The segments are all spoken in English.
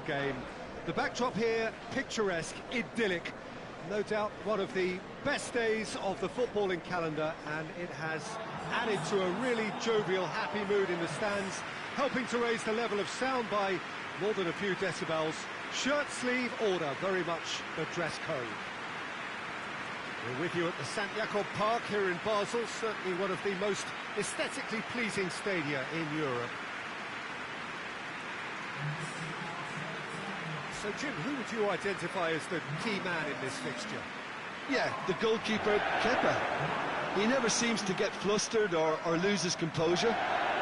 game. The backdrop here, picturesque, idyllic. No doubt one of the best days of the footballing calendar, and it has added to a really jovial, happy mood in the stands, helping to raise the level of sound by more than a few decibels. Shirt sleeve order, very much the dress code. We're with you at the St. Jakob Park here in Basel, certainly one of the most aesthetically pleasing stadia in Europe. So, Jim, who would you identify as the key man in this fixture? Yeah, the goalkeeper, Kepa. He never seems to get flustered or lose his composure.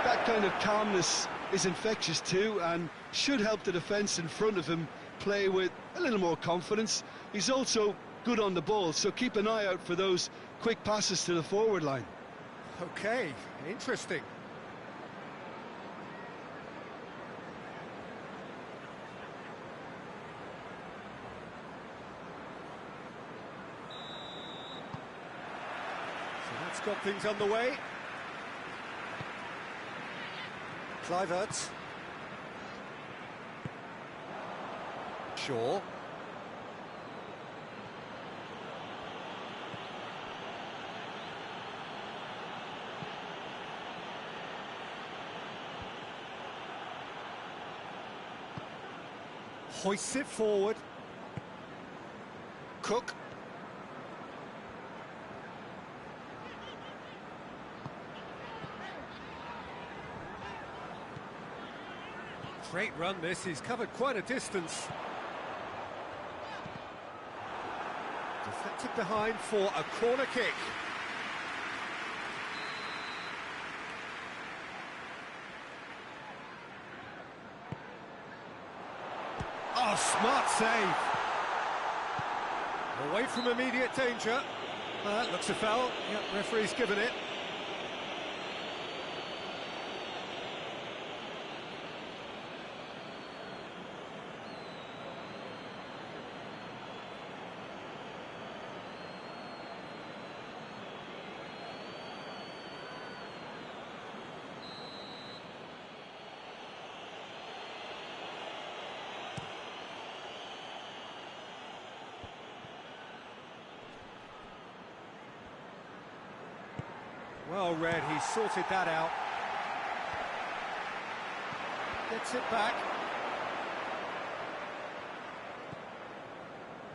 That kind of calmness is infectious too, and should help the defence in front of him play with a little more confidence. He's also good on the ball, so keep an eye out for those quick passes to the forward line. Okay, interesting. Got things underway. Kluivert. Shaw. Hoists it forward. Cook. Great run this, he's covered quite a distance. Deflected behind for a corner kick. Oh, smart save. Away from immediate danger. That looks a foul. Yep, referee's given it. Well read, he sorted that out. Gets it back.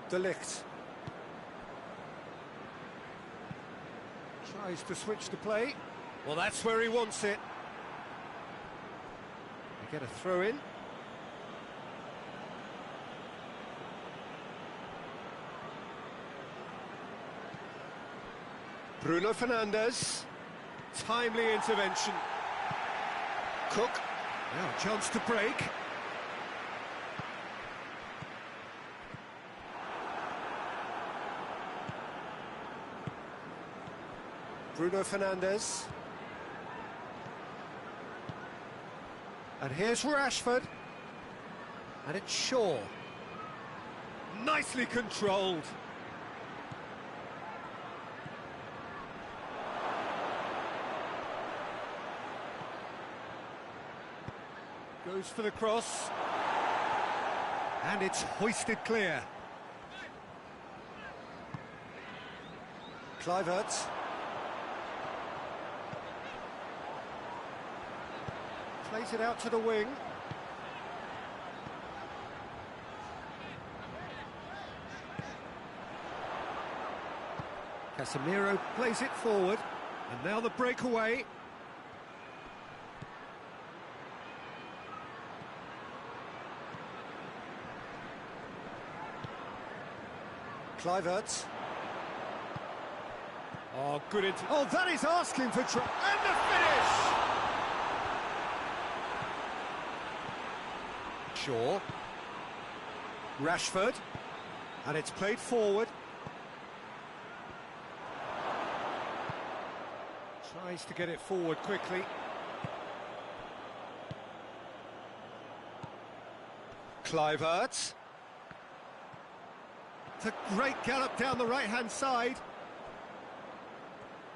De Ligt. Tries to switch the play. Well, that's where he wants it. They get a throw in. Bruno Fernandes. Timely intervention. Cook. Now a chance to break. Bruno Fernandes. And here's Rashford. And it's Shaw. Nicely controlled. Goes for the cross. And it's hoisted clear. Kluivert. Plays it out to the wing. Casemiro plays it forward. And now the breakaway. Kluivert. Oh, good into... Oh, that is asking for... And the finish! Shaw. Rashford. And it's played forward. Tries to get it forward quickly. Kluivert. It's a great gallop down the right-hand side.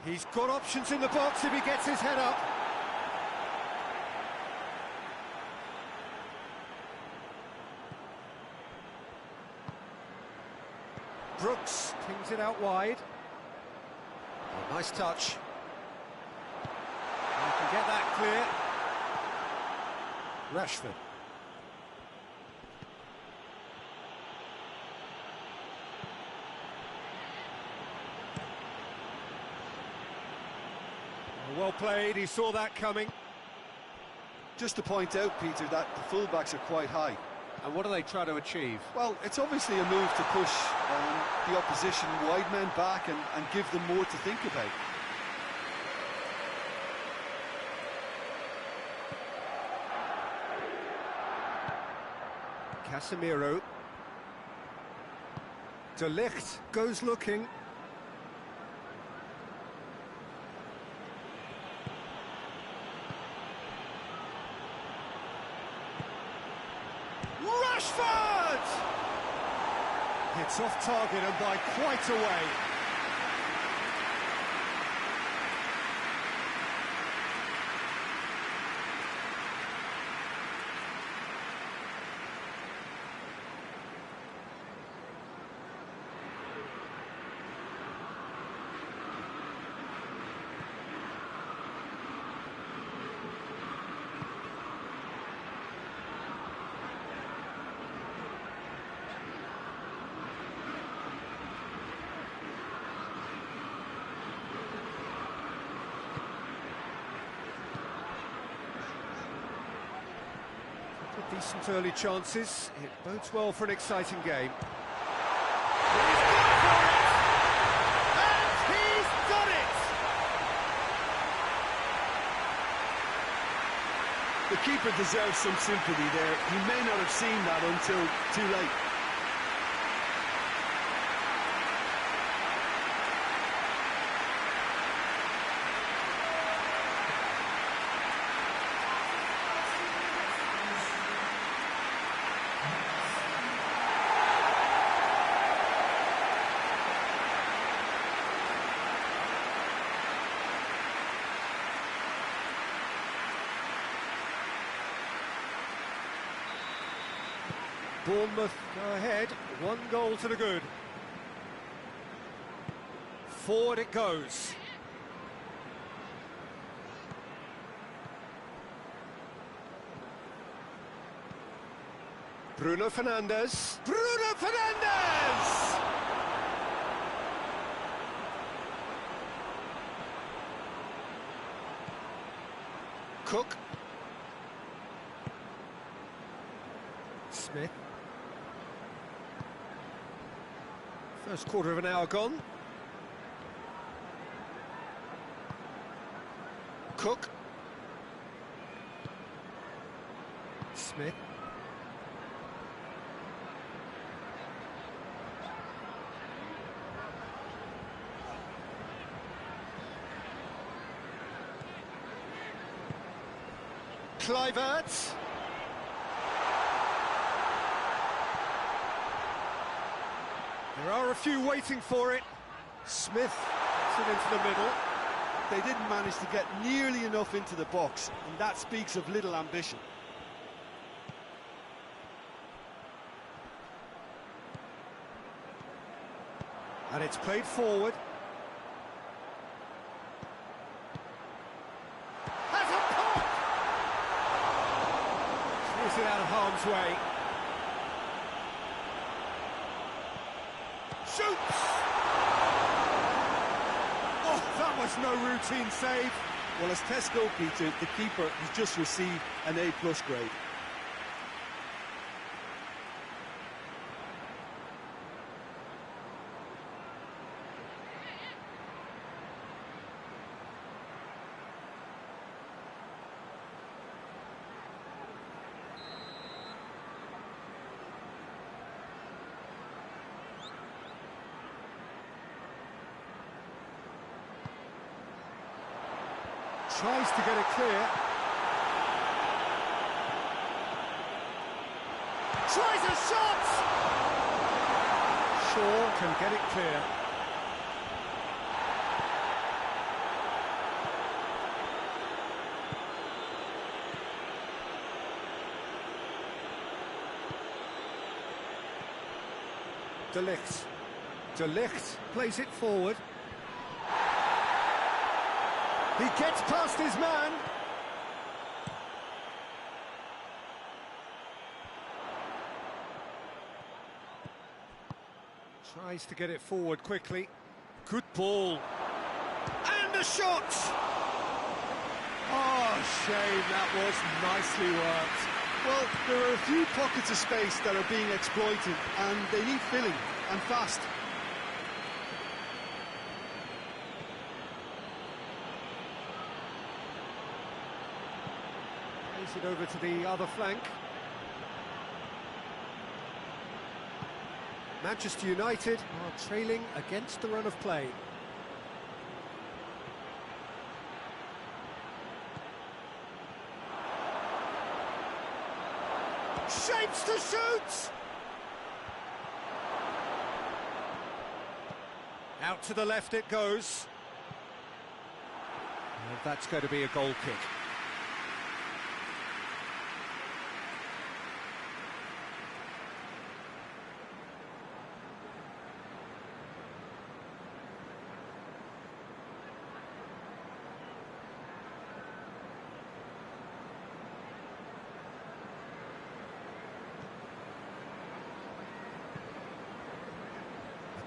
He's got options in the box if he gets his head up. Brooks pings it out wide. Oh, nice touch. You can get that clear. Rashford. Well played, he saw that coming. Just to point out, Peter, that the fullbacks are quite high. And what do they try to achieve? Well, it's obviously a move to push the opposition wide men back and give them more to think about. Casemiro. De Ligt goes looking. Rashford! Hits off target and by quite a way. Decent early chances. It bodes well for an exciting game. He's gone for it! And he's done it! The keeper deserves some sympathy there. He may not have seen that until too late. Bournemouth go ahead, 1 goal to the good. Forward it goes. Bruno Fernandes. Bruno Fernandes! Cook. Smith. First quarter of an hour gone. Cook. Smith. Kluivert. There are a few waiting for it. Smith gets it into the middle. They didn't manage to get nearly enough into the box, and that speaks of little ambition. And it's played forward. Has a pop! Clears it out of harm's way. Shoots! Oh, that was no routine save. Well, as tests go, Peter, the keeper has just received an A+ grade. Tries to get it clear. Tries a shot! Shaw can get it clear. De Ligt. De Ligt plays it forward. He gets past his man. Tries to get it forward quickly. Good ball. And a shot! Oh, shame, that was nicely worked. Well, there are a few pockets of space that are being exploited, and they need filling, and fast. Plays it over to the other flank. Manchester United are trailing against the run of play. Shapes to shoot! Out to the left it goes. And that's going to be a goal kick.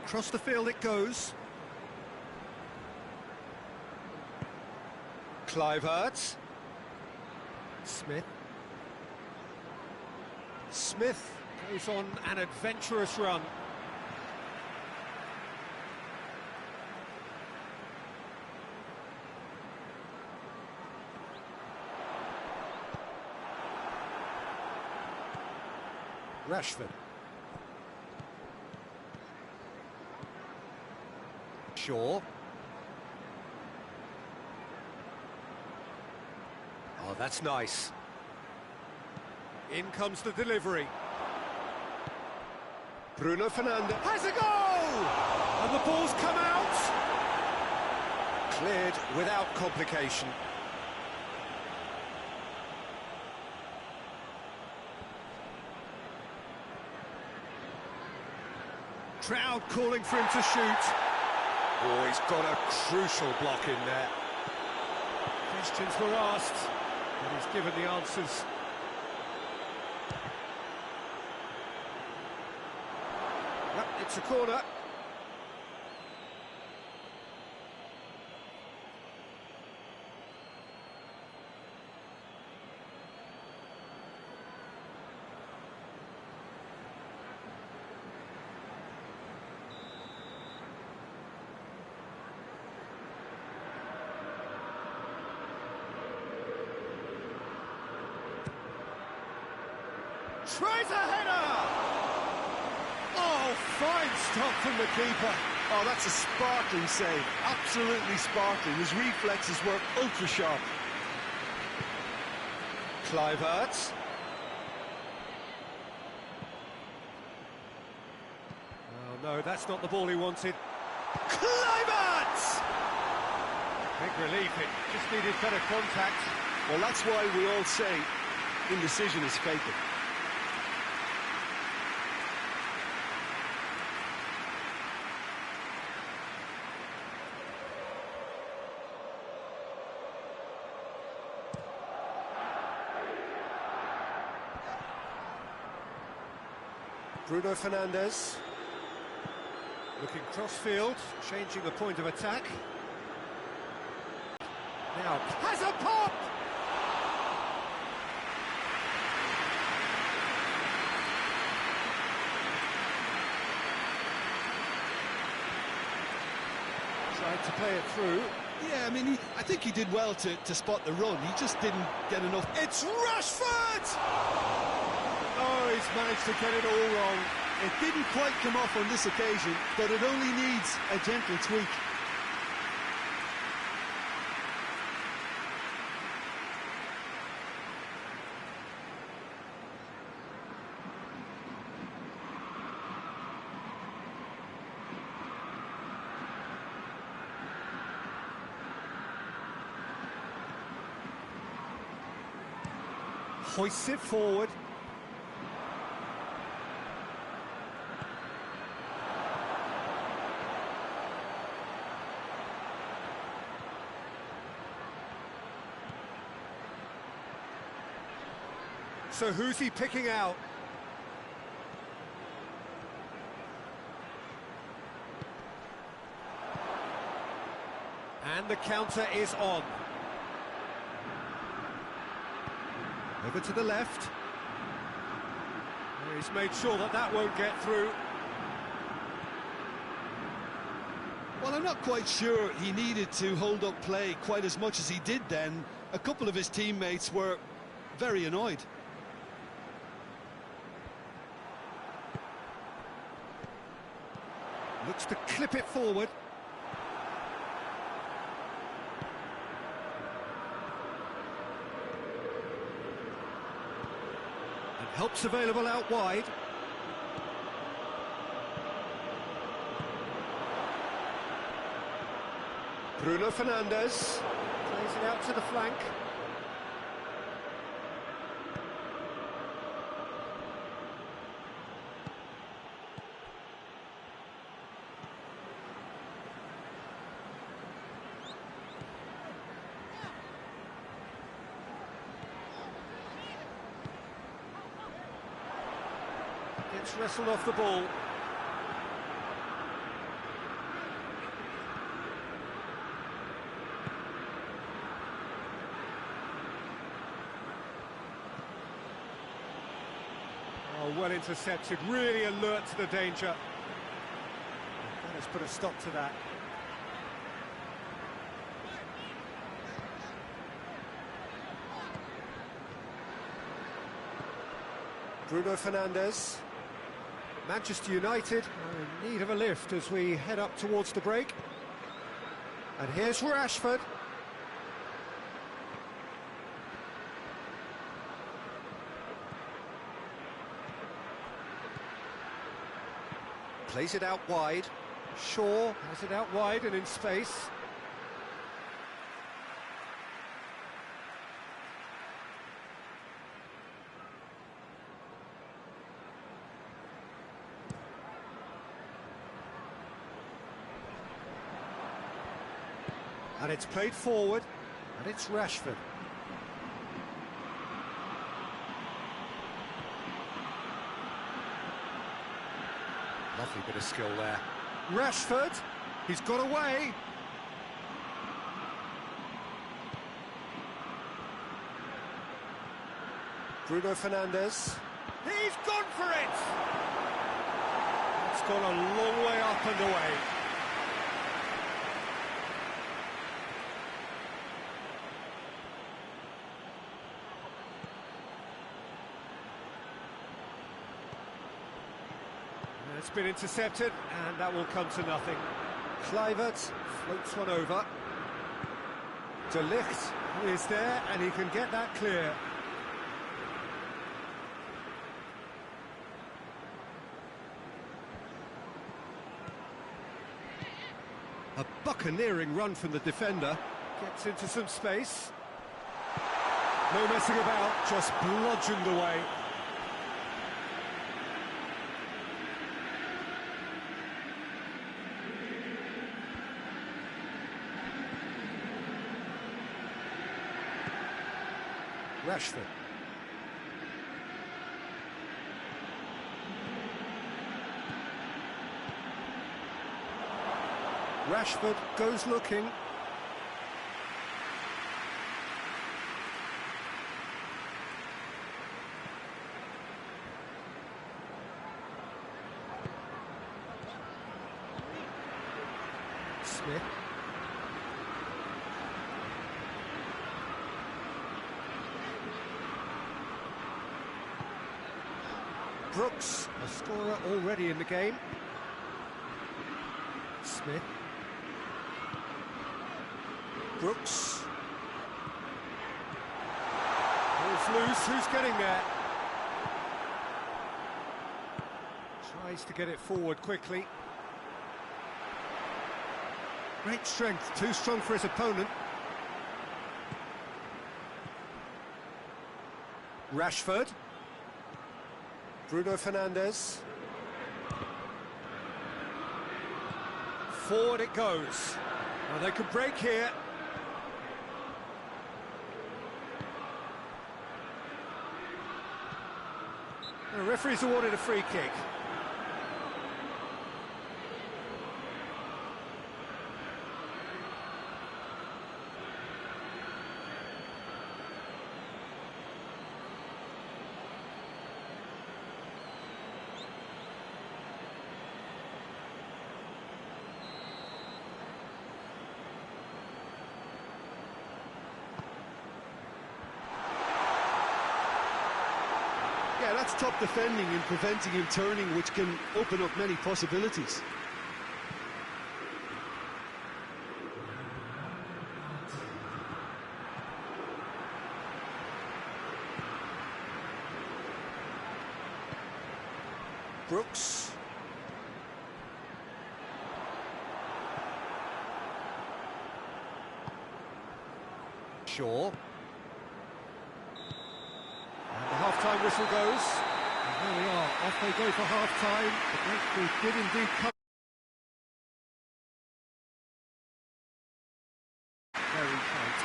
Across the field it goes. Kluivert. Smith. Smith goes on an adventurous run. Rashford. Shaw. Oh, that's nice. In comes the delivery. Bruno Fernandes has a goal! And the ball's come out. Cleared without complication. Crowd calling for him to shoot. Oh, he's got a crucial block in there. Questions were asked, and he's given the answers. Yep, it's a corner. Tries a header! Oh, fine stop from the keeper. Oh, that's a sparkling save. Absolutely sparkling. His reflexes were ultra sharp. Kluivert. Oh, no, that's not the ball he wanted. Kluivert! Big relief, it just needed better contact. Well, that's why we all say indecision is fatal. Bruno Fernandes. Looking cross-field, changing the point of attack. Now, has a pop! Tried to play it through. Yeah, I mean, I think he did well to spot the run. He just didn't get enough. It's Rashford! Oh, he's managed to get it all wrong. It didn't quite come off on this occasion, but it only needs a gentle tweak. Hoists it forward. So who's he picking out? And the counter is on. Over to the left. He's made sure that that won't get through. Well, I'm not quite sure he needed to hold up play quite as much as he did then. A couple of his teammates were very annoyed. Looks to clip it forward. And help's available out wide. Bruno Fernandes plays it out to the flank. Gets wrestled off the ball. Oh, well intercepted, really alert to the danger. That has put a stop to that. Bruno Fernandes. Manchester United are in need of a lift as we head up towards the break. And here's Rashford. Plays it out wide. Shaw has it out wide and in space. And it's played forward, and it's Rashford. Lovely bit of skill there. Rashford, he's got away. Bruno Fernandes. He's gone for it! It's gone a long way up and away. It's been intercepted, and that will come to nothing. Kluivert floats one over. De Ligt is there, and he can get that clear. A buccaneering run from the defender. Gets into some space. No messing about, just bludgeoned away. Rashford. Rashford goes looking. Smith. Brooks, a scorer already in the game. Smith. Brooks. Ball's loose, who's getting there? Tries to get it forward quickly. Great strength, too strong for his opponent. Rashford. Bruno Fernandes. Forward it goes. Now they could break here. The referee's awarded a free kick. Yeah, that's top defending and preventing him turning, which can open up many possibilities. Brooks. Shaw. Half-time whistle goes. And there we are, off they go for half-time. The breakthrough did indeed come. Very tight.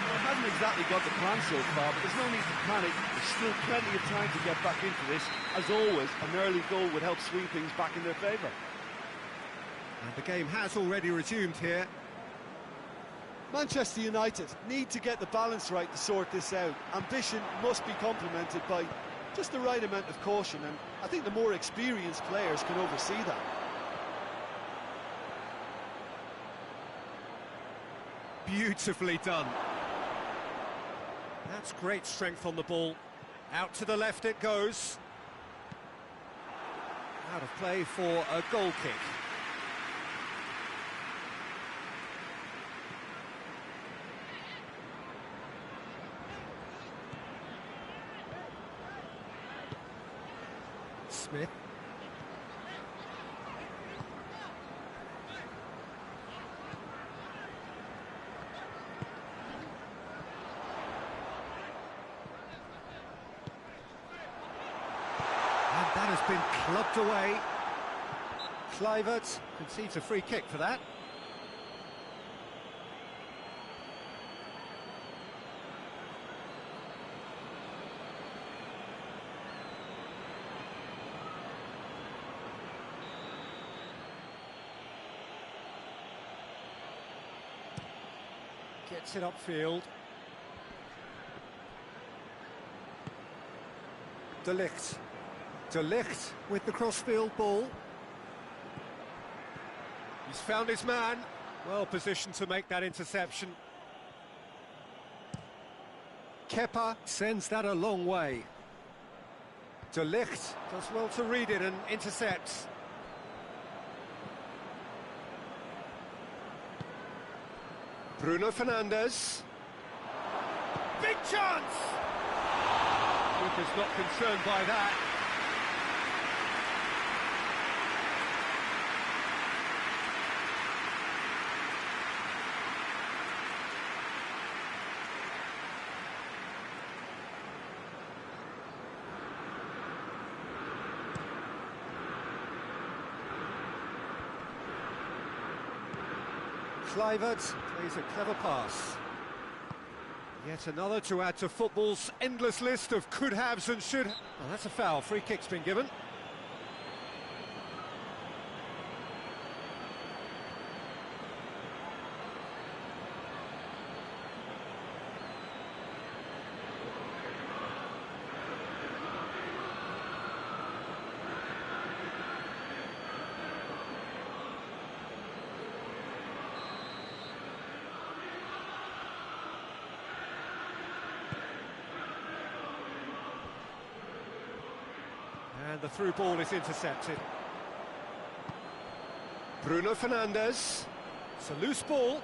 Well, it hasn't exactly got the plan so far, but there's no need to panic. There's still plenty of time to get back into this. As always, an early goal would help swing things back in their favour. And the game has already resumed here. Manchester United need to get the balance right to sort this out. Ambition must be complemented by just the right amount of caution, and I think the more experienced players can oversee that. Beautifully done. That's great strength on the ball. Out to the left it goes. Out of play for a goal kick. Smith. And that has been clubbed away. Kluivert concedes a free kick for that. Gets it upfield. De Ligt. De Ligt with the crossfield ball. He's found his man. Well positioned to make that interception. Kepa sends that a long way. De Ligt does well to read it and intercepts. Bruno Fernandes. Big chance! Keeper's not concerned by that. Kluivert plays a clever pass. Yet another to add to football's endless list of could-haves and should... Well, that's a foul. Free kick's been given. And the through ball is intercepted. Bruno Fernandes. It's a loose ball.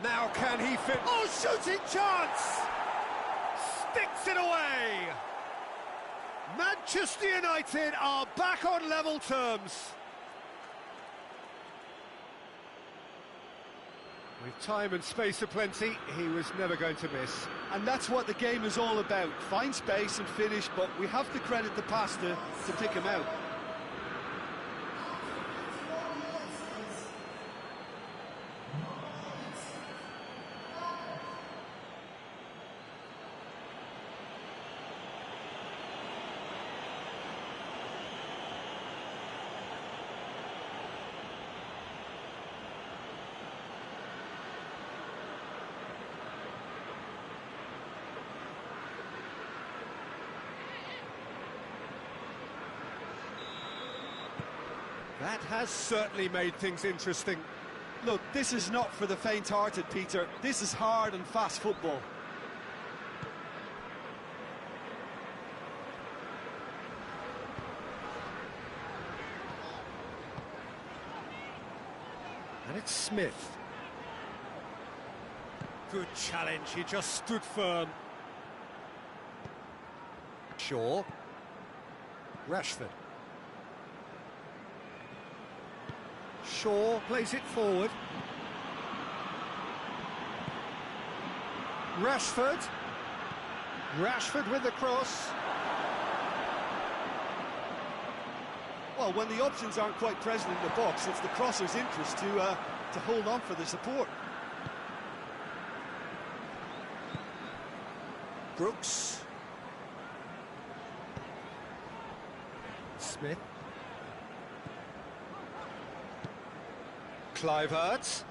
Now can he fit? Oh, shooting chance! Sticks it away! Manchester United are back on level terms. With time and space aplenty, he was never going to miss. And that's what the game is all about. Find space and finish, but we have to credit the passer to pick him out. That has certainly made things interesting. Look, this is not for the faint-hearted, Peter. This is hard and fast football. And it's Smith. Good challenge, he just stood firm. Shaw. Rashford. Shaw plays it forward. Rashford. Rashford with the cross. Well, when the options aren't quite present in the box, it's the crosser's interest to hold on for the support. Brooks. Smith. Kluivert.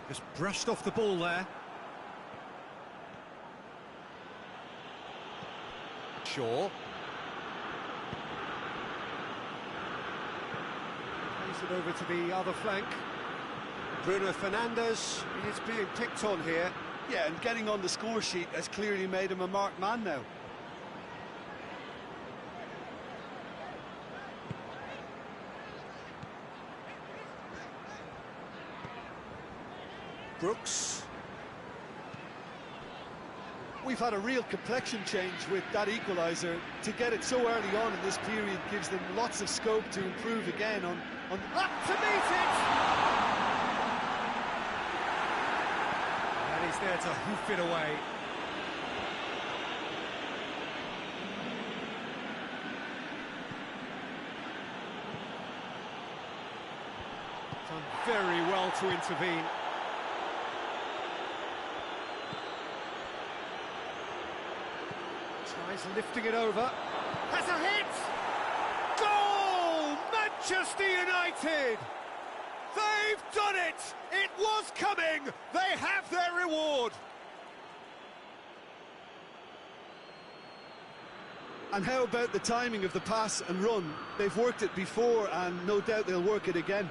Just brushed off the ball there. Shaw. Plays it over to the other flank. Bruno Fernandes is being picked on here. Yeah, and getting on the score sheet has clearly made him a marked man now. Brooks. We've had a real complexion change with that equaliser. To get it so early on in this period gives them lots of scope to improve again on... Up to meet it! And he's there to hoof it away. Done very well to intervene. Tries lifting it over. Has a hit! Goal! Manchester United! They've done it! It was coming! They have their reward! And how about the timing of the pass and run? They've worked it before and no doubt they'll work it again.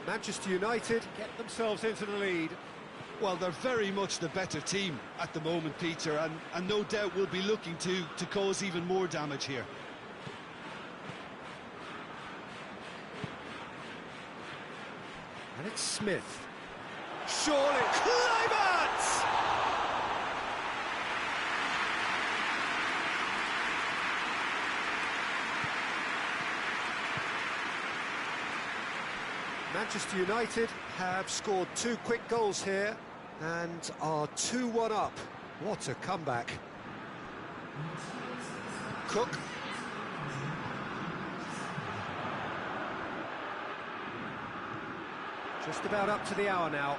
Manchester United get themselves into the lead. Well, they're very much the better team at the moment, Peter, and no doubt will be looking to cause even more damage here. And it's Smith. Surely, Kluivert! Manchester United have scored 2 quick goals here and are 2-1 up. What a comeback. Cook. Just about up to the hour now.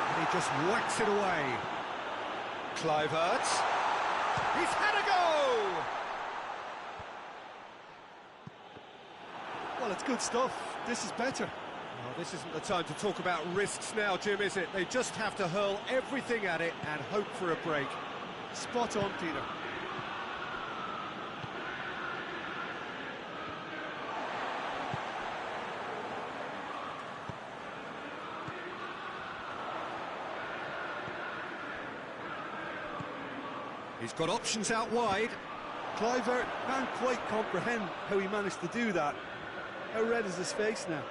And he just whacks it away. Kluivert. He's had a go! Well, it's good stuff. This is better. Well, this isn't the time to talk about risks now, Jim, is it? They just have to hurl everything at it and hope for a break. Spot on, Peter. He's got options out wide. Kluivert can't quite comprehend how he managed to do that. How red is his face now?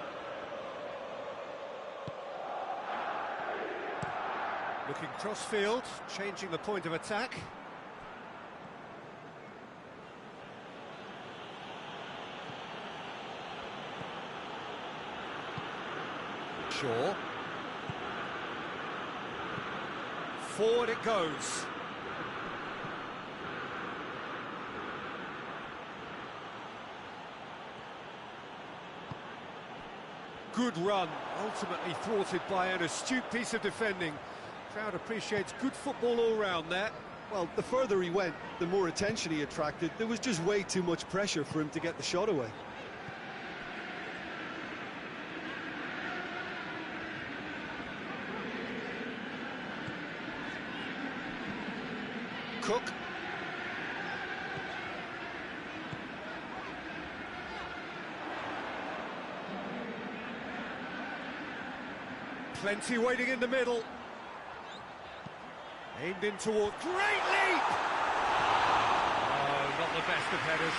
Looking cross-field, changing the point of attack. Shaw. Forward it goes. good run, ultimately thwarted by an astute piece of defending. Crowd appreciates good football all round there. Well, the further he went, the more attention he attracted. There was just way too much pressure for him to get the shot away. Cook. Plenty waiting in the middle. Aimed in toward... Great leap! Oh, not the best of headers.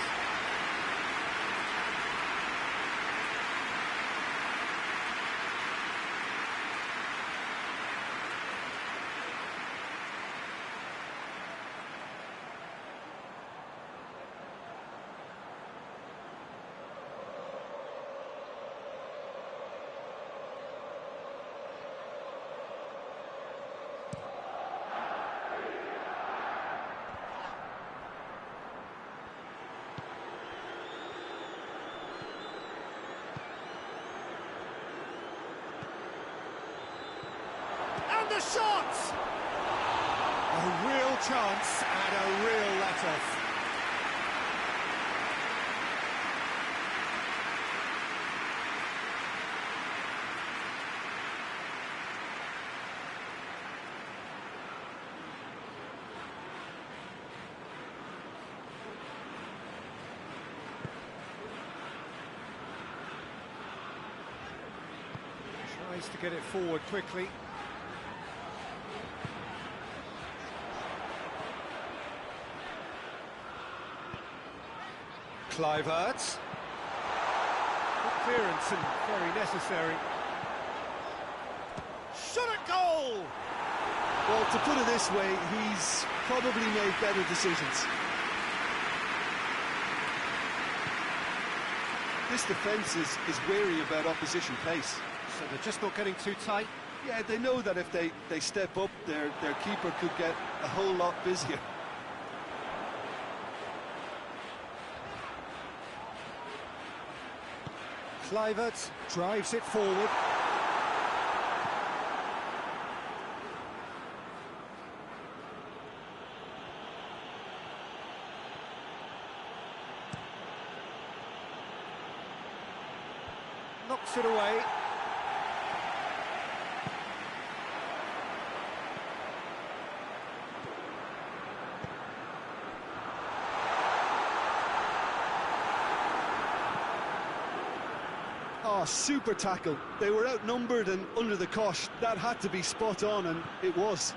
The shot! A real chance and a real let-off. Tries to get it forward quickly. Kluivert. Good clearance and very necessary. Shot at goal! Well, to put it this way, he's probably made better decisions. This defence is wary about opposition pace. So they're just not getting too tight? Yeah, they know that if they step up, their keeper could get a whole lot busier. Kluivert drives it forward. Knocks it away. Oh, super tackle. They were outnumbered and under the cosh. That had to be spot on, and it was.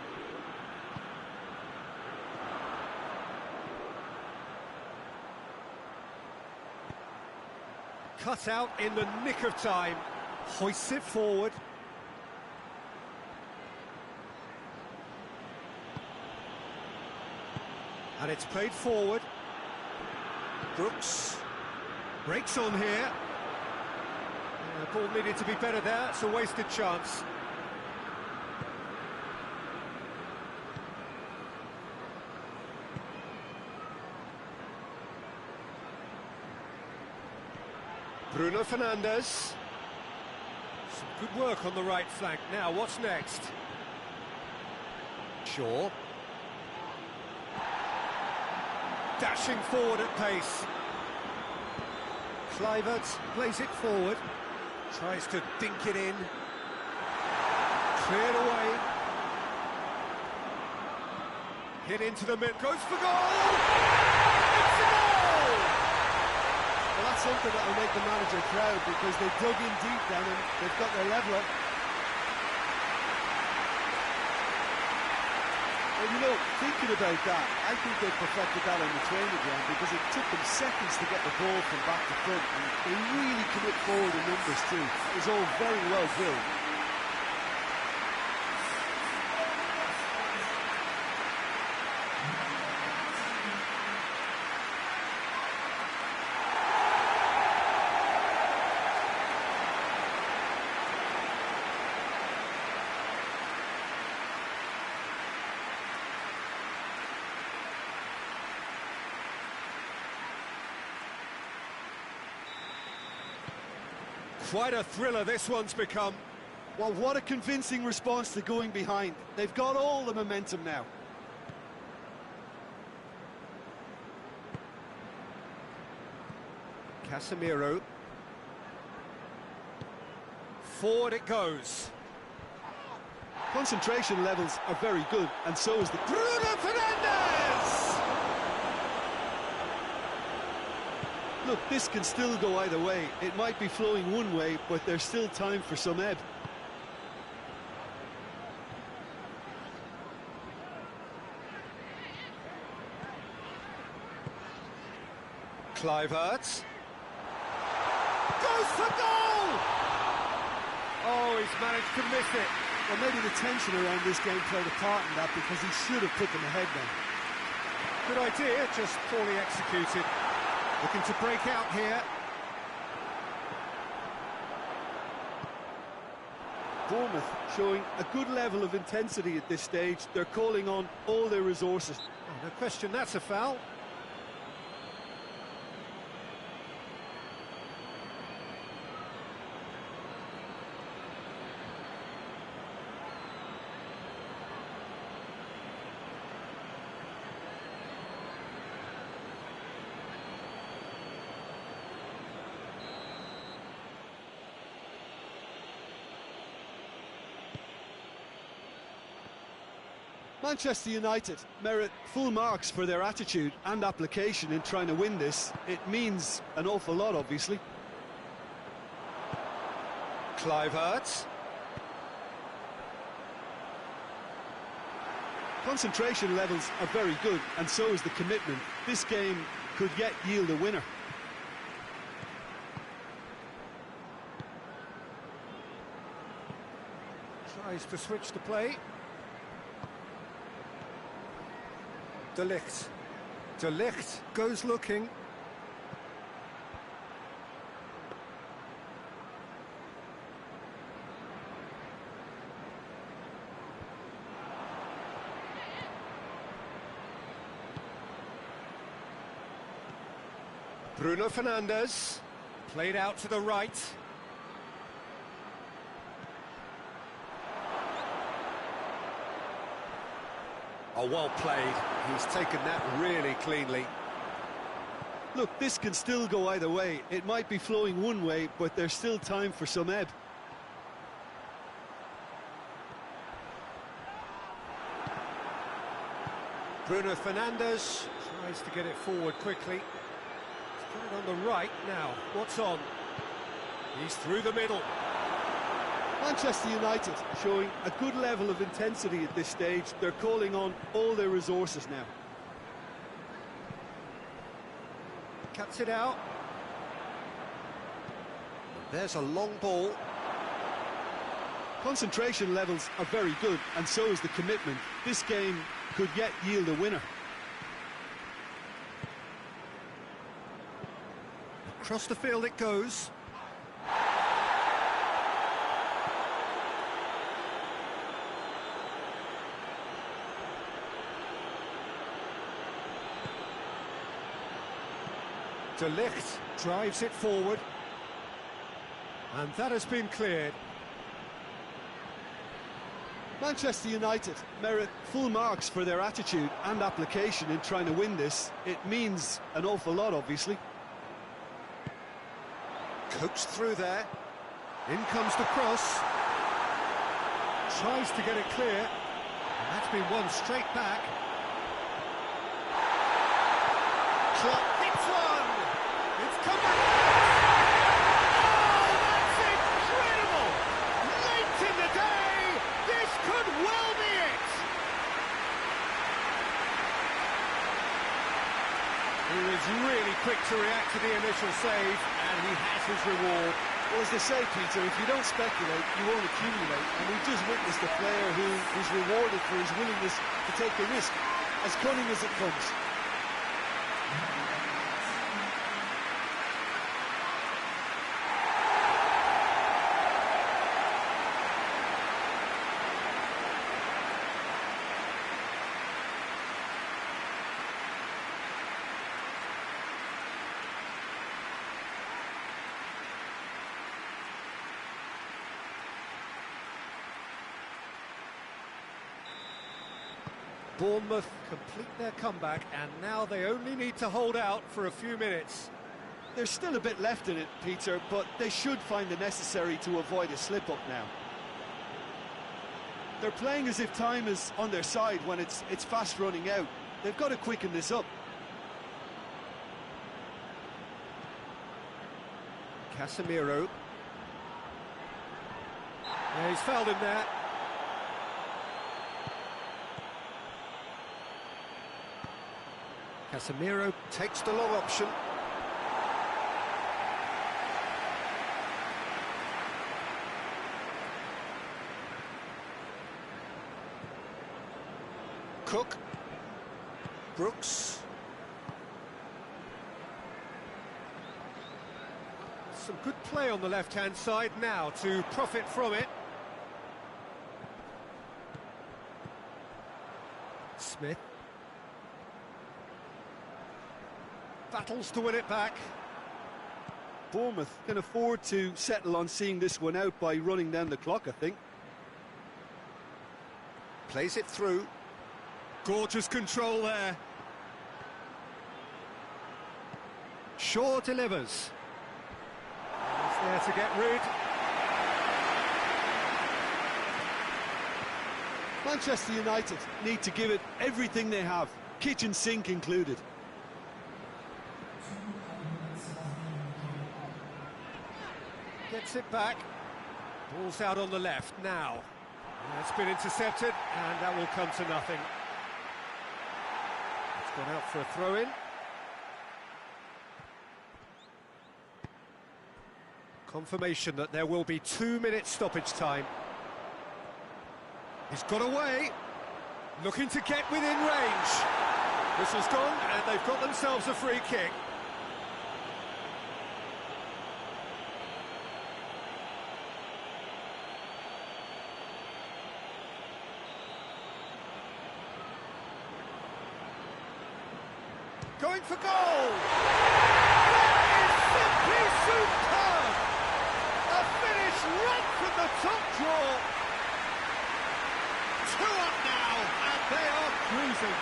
Cut out in the nick of time. Hoists it forward. And it's played forward. Brooks breaks on here. The ball needed to be better there. It's a wasted chance. Bruno Fernandes. Some good work on the right flank. Now, what's next? Shaw. Dashing forward at pace. Kluivert plays it forward. Tries to dink it in. Cleared away. Hit into the mid. Goes for goal! It's a goal! Well, that's something that will make the manager proud, because they dug in deep then and they've got their leveller. Well, you know, thinking about that, I think they perfected that on the training ground, because it took them seconds to get the ball from back to front, and they really commit forward in numbers too. It was all very well drilled. Quite a thriller this one's become. Well, what a convincing response to going behind. They've got all the momentum now. Casemiro. Forward it goes. Concentration levels are very good, and so is the... Bruno Fernandes! Look, this can still go either way. It might be flowing one way, but there's still time for some ebb. Kluivert. Goes for goal! Oh, he's managed to miss it. Well, maybe the tension around this game played a part in that, because he should have put them ahead then. Good idea, just poorly executed. Looking to break out here. Bournemouth showing a good level of intensity at this stage. They're calling on all their resources. Oh, no question, that's a foul. Manchester United merit full marks for their attitude and application in trying to win this. It means an awful lot, obviously. Kluivert. Concentration levels are very good, and so is the commitment. This game could yet yield a winner. Tries to switch the play. De Ligt. De Ligt goes looking. Bruno Fernandes. Played out to the right. Oh, well played. He's taken that really cleanly. Look, this can still go either way. It might be flowing one way, but there's still time for some ebb. Bruno Fernandes tries to get it forward quickly. He's got it on the right now. What's on? He's through the middle. Manchester United showing a good level of intensity at this stage. They're calling on all their resources now. Cuts it out. There's a long ball. Concentration levels are very good, and so is the commitment. This game could yet yield a winner. Across the field it goes. De Ligt drives it forward, and that has been cleared. Manchester United merit full marks for their attitude and application in trying to win this. It means an awful lot, obviously. Coached through there. In comes the cross. Tries to get it clear, and that's been won straight back. Klopp hits one. It's come back. Oh, that's incredible! Late in the day, this could well be it. He was really quick to react to the initial save, and he has his reward. Well, as they say, Peter, if you don't speculate, you won't accumulate. And we've just witnessed a player who is rewarded for his willingness to take the risk, as cunning as it comes. Bournemouth complete their comeback, and now they only need to hold out for a few minutes. There's still a bit left in it, Peter, but they should find the necessary to avoid a slip-up now. They're playing as if time is on their side when it's fast running out. They've got to quicken this up. Casemiro. Yeah, he's fouled him there. Casemiro takes the long option. Cook. Brooks. Some good play on the left-hand side now to profit from it. Smith. Battles to win it back. Bournemouth can afford to settle on seeing this one out by running down the clock, I think. Plays it through. Gorgeous control there. Shaw delivers. He's there to get rid. Manchester United need to give it everything they have, kitchen sink included. Gets it back. Ball's out on the left now. It's been intercepted, and that will come to nothing. It's gone out for a throw-in. Confirmation that there will be 2 minutes stoppage time. He's got away, looking to get within range. Whistle's gone, and they've got themselves a free kick. Going for goal! That is simply superb! A finish right from the top draw. 2 up now, and they are cruising.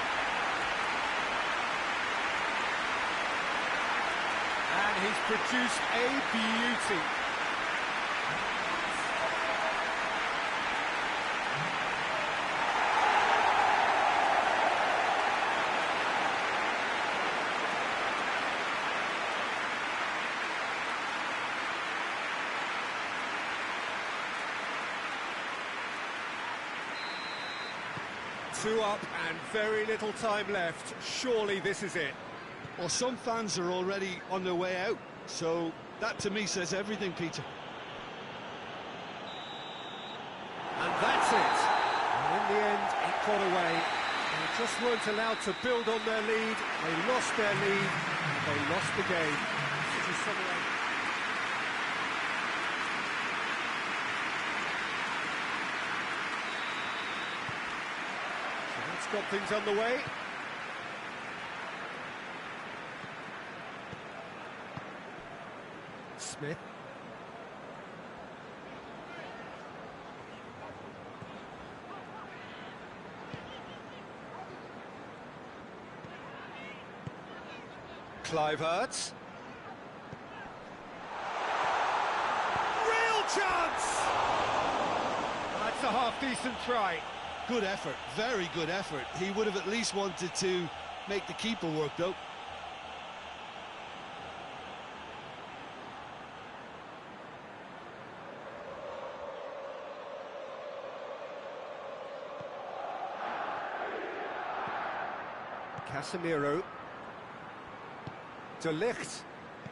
And he's produced a beauty. Two up and very little time left. Surely this is it. Well, some fans are already on their way out, so that to me says everything, Peter. And that's it. And in the end, it got away. They just weren't allowed to build on their lead. They lost their lead, and they lost the game. This is got things underway. Smith. Clive-Hurts. Real chance! That's a half-decent try. Good effort, very good effort. He would have at least wanted to make the keeper work, though. Casemiro. De Ligt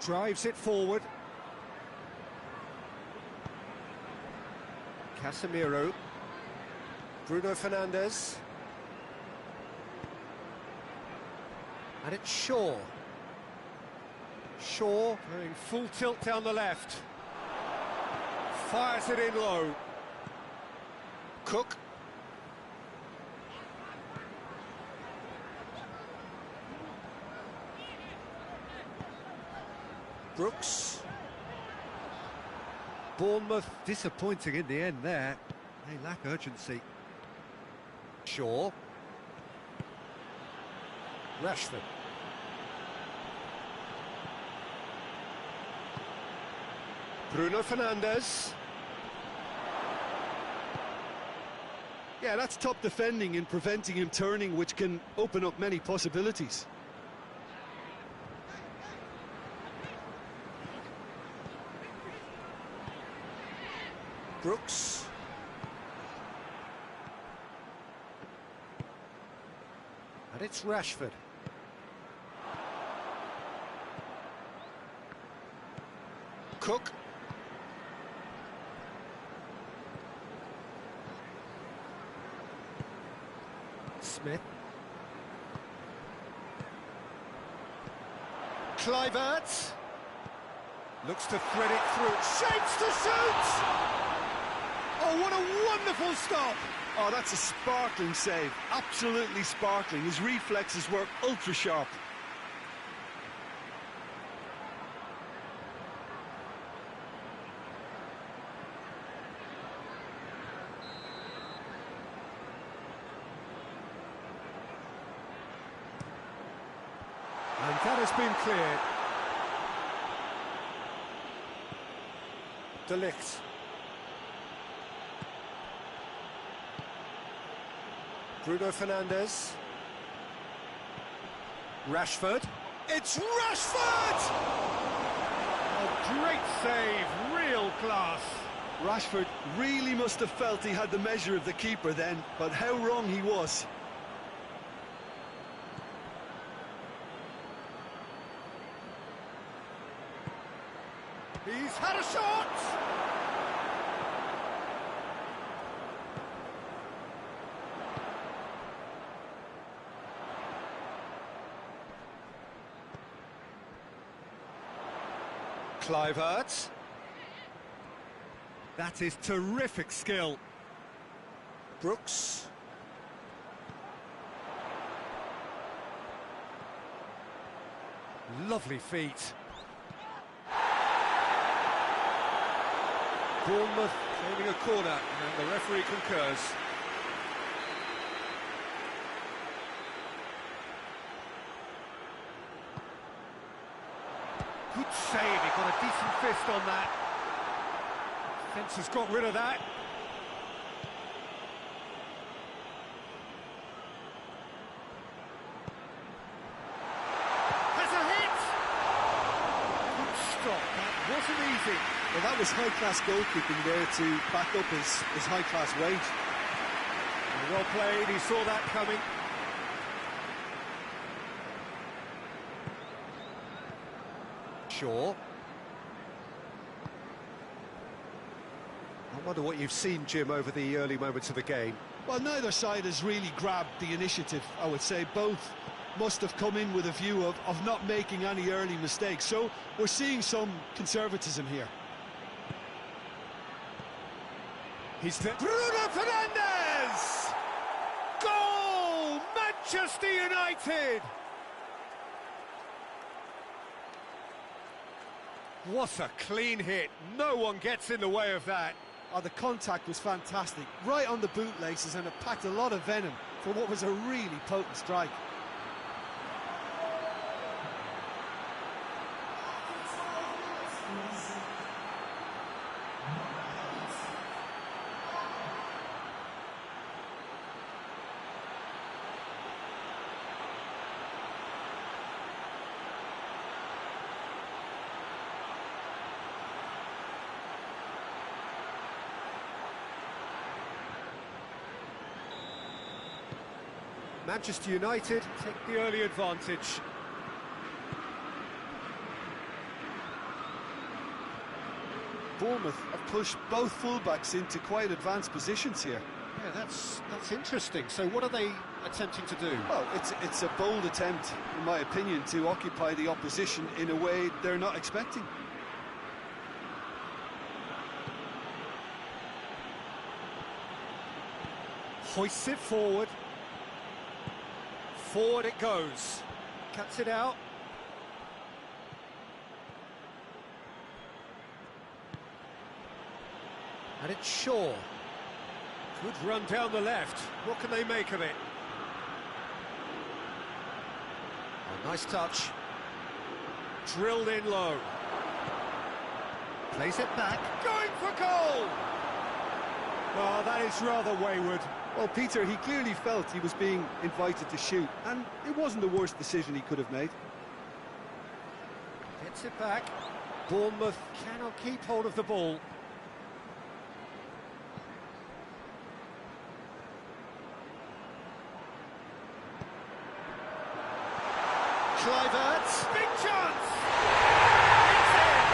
drives it forward. Casemiro. Bruno Fernandes. And it's Shaw. Shaw going full tilt down the left. Fires it in low. Cook. Brooks. Bournemouth disappointing in the end there. They lack urgency. Shaw. Rashford. Bruno Fernandes. Yeah, that's top defending and preventing him turning, which can open up many possibilities. Brooks. And it's Rashford. Cook. Smith. Kluivert. Looks to thread it through. Shapes to shoot! Oh, what a wonderful stop! Oh, that's a sparkling save. Absolutely sparkling. His reflexes were ultra sharp. And that has been cleared. De Ligt. Bruno Fernandes. Rashford. It's Rashford! A great save, real class. Rashford really must have felt he had the measure of the keeper then, but how wrong he was. He's had a shot! Kluivert. That is terrific skill. Brooks. Lovely feet. Bournemouth claiming a corner, and the referee concurs. Good save, he got a decent fist on that. Defence has got rid of that. Has a hit! Good stop, that wasn't easy. Well, that was high-class goalkeeping there to back up his high-class wage. Well played, he saw that coming. Shaw. I wonder what you've seen, Jim, over the early moments of the game. Well, neither side has really grabbed the initiative, I would say. Both must have come in with a view of not making any early mistakes. So we're seeing some conservatism here. He's there. Bruno Fernandes! Goal! Manchester United! What a clean hit. No one gets in the way of that. Oh, the contact was fantastic. Right on the bootlaces, and it packed a lot of venom for what was a really potent strike. Manchester United take the early advantage. Bournemouth have pushed both fullbacks into quite advanced positions here. Yeah, that's interesting. So what are they attempting to do? Well, it's a bold attempt, in my opinion, to occupy the opposition in a way they're not expecting. Hoists it forward. Forward it goes. Cuts it out. And it's Shaw. Good run down the left. What can they make of it? Nice touch. Drilled in low. Plays it back. Going for goal! Oh, that is rather wayward. Well, Peter, he clearly felt he was being invited to shoot, and it wasn't the worst decision he could have made. Gets it back. Bournemouth cannot keep hold of the ball. Kluivert, big chance! It's in!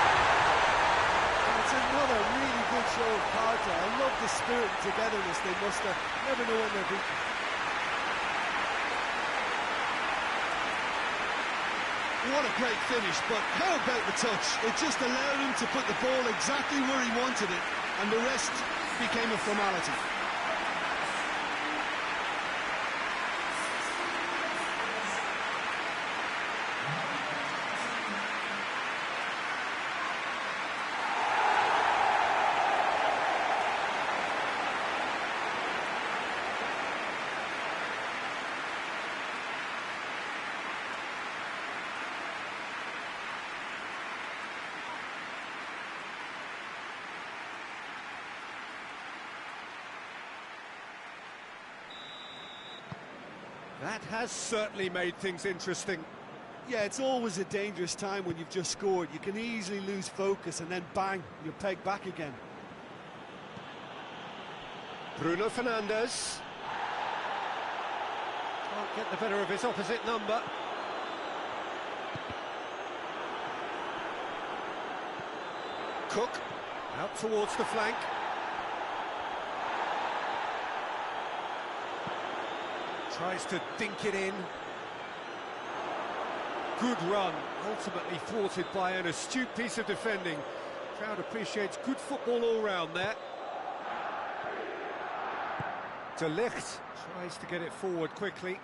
It's another really good show of character. I love the spirit and togetherness they muster. Never know when they're beaten. What a great finish, but how about the touch? It just allowed him to put the ball exactly where he wanted it, and the rest became a formality. That has certainly made things interesting. Yeah, it's always a dangerous time when you've just scored. You can easily lose focus and then bang, you're pegged back again. Bruno Fernandes. Can't get the better of his opposite number. Cook, out towards the flank. Tries to dink it in. Good run, ultimately thwarted by an astute piece of defending. Crowd appreciates good football all round there. De Ligt tries to get it forward quickly.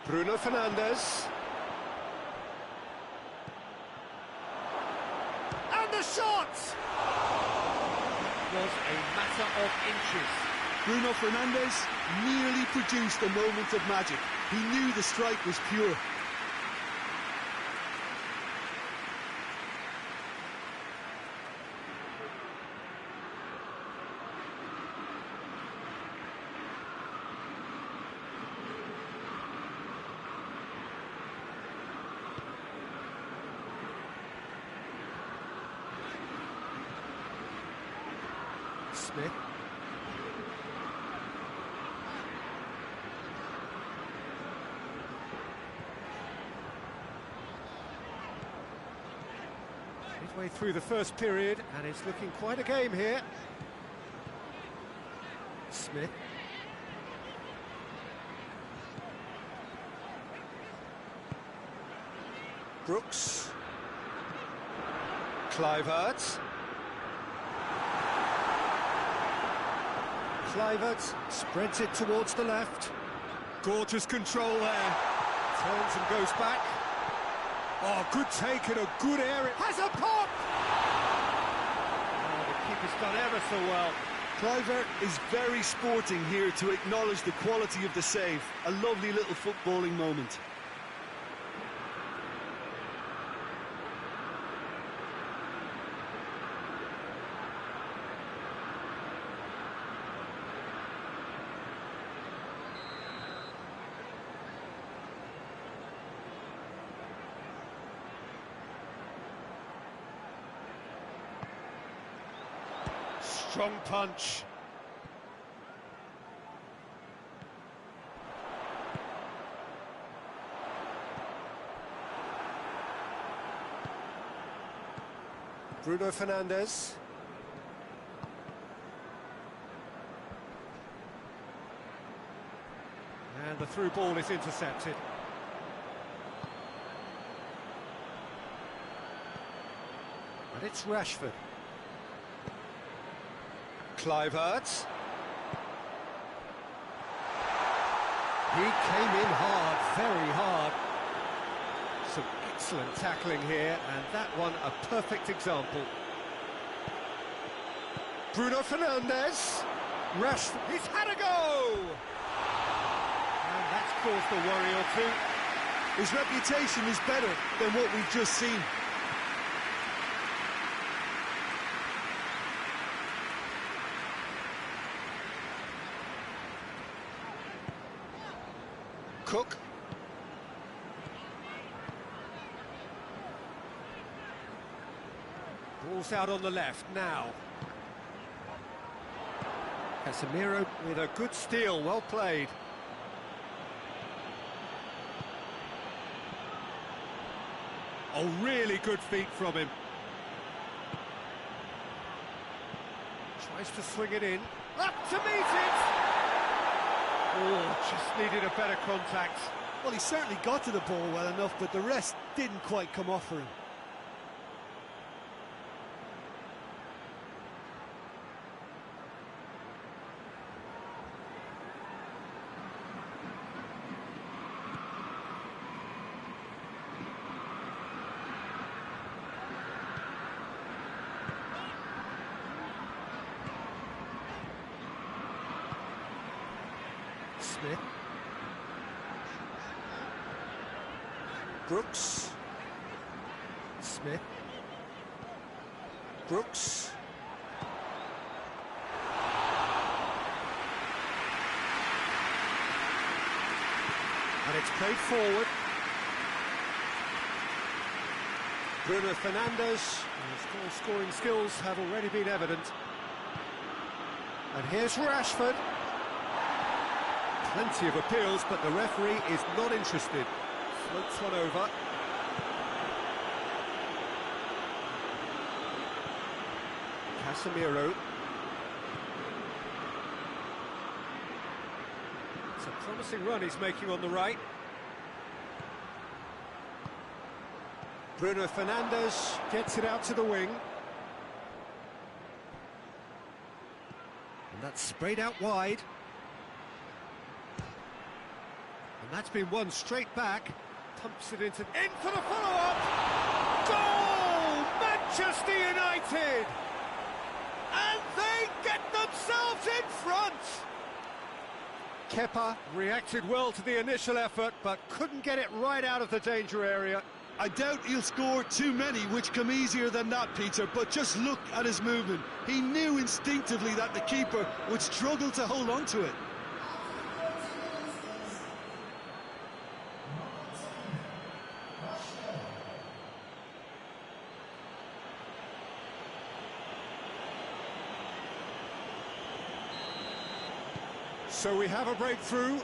Bruno Fernandes. And the shot! Was a matter of inches. Bruno Fernandes nearly produced a moment of magic. He knew the strike was pure. Smith. Midway through the first period, and it's looking quite a game here. Smith. Brooks. Kluivert. Kluivert spreads it towards the left. Gorgeous control there. Turns and goes back. Oh, good take and a good area. Has a pop! Oh, the keeper's done ever so well. Kluivert is very sporting here to acknowledge the quality of the save. A lovely little footballing moment. Strong punch. Bruno Fernandes. And the through ball is intercepted. And it's Rashford. Kluivert. He came in hard, very hard. Some excellent tackling here, and that one a perfect example. Bruno Fernandes. Rashford, he's had a go! And that's caused a worry or two. His reputation is better than what we've just seen. Cook. Ball's out on the left now. Casemiro with a good steal, well played. Oh, really good feet from him. Tries to swing it in. Up to meet it! Oh, just needed a better contact. Well, he certainly got to the ball well enough, but the rest didn't quite come off for him. Smith. Brooks. Smith. Brooks. And it's played forward. Bruno Fernandes, his scoring skills have already been evident. And here's Rashford. Plenty of appeals, but the referee is not interested. Floats one over. Casemiro. It's a promising run he's making on the right. Bruno Fernandes gets it out to the wing. And that's sprayed out wide. And that's been won straight back. Pumps it in for the follow-up! Goal! Manchester United! And they get themselves in front! Kepa reacted well to the initial effort, but couldn't get it right out of the danger area. I doubt he'll score too many, which come easier than that, Peter, but just look at his movement. He knew instinctively that the keeper would struggle to hold on to it. So we have a breakthrough.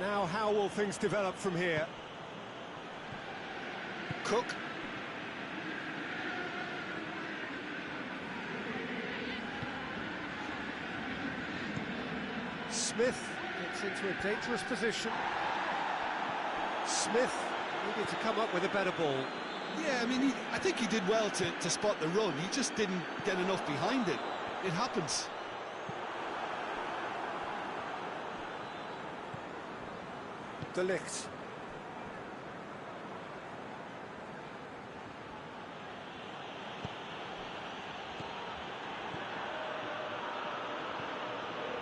Now how will things develop from here? Cook. Smith gets into a dangerous position. Smith needed to come up with a better ball. Yeah, I mean, I think he did well to spot the run. He just didn't get enough behind it. It happens. De Ligt.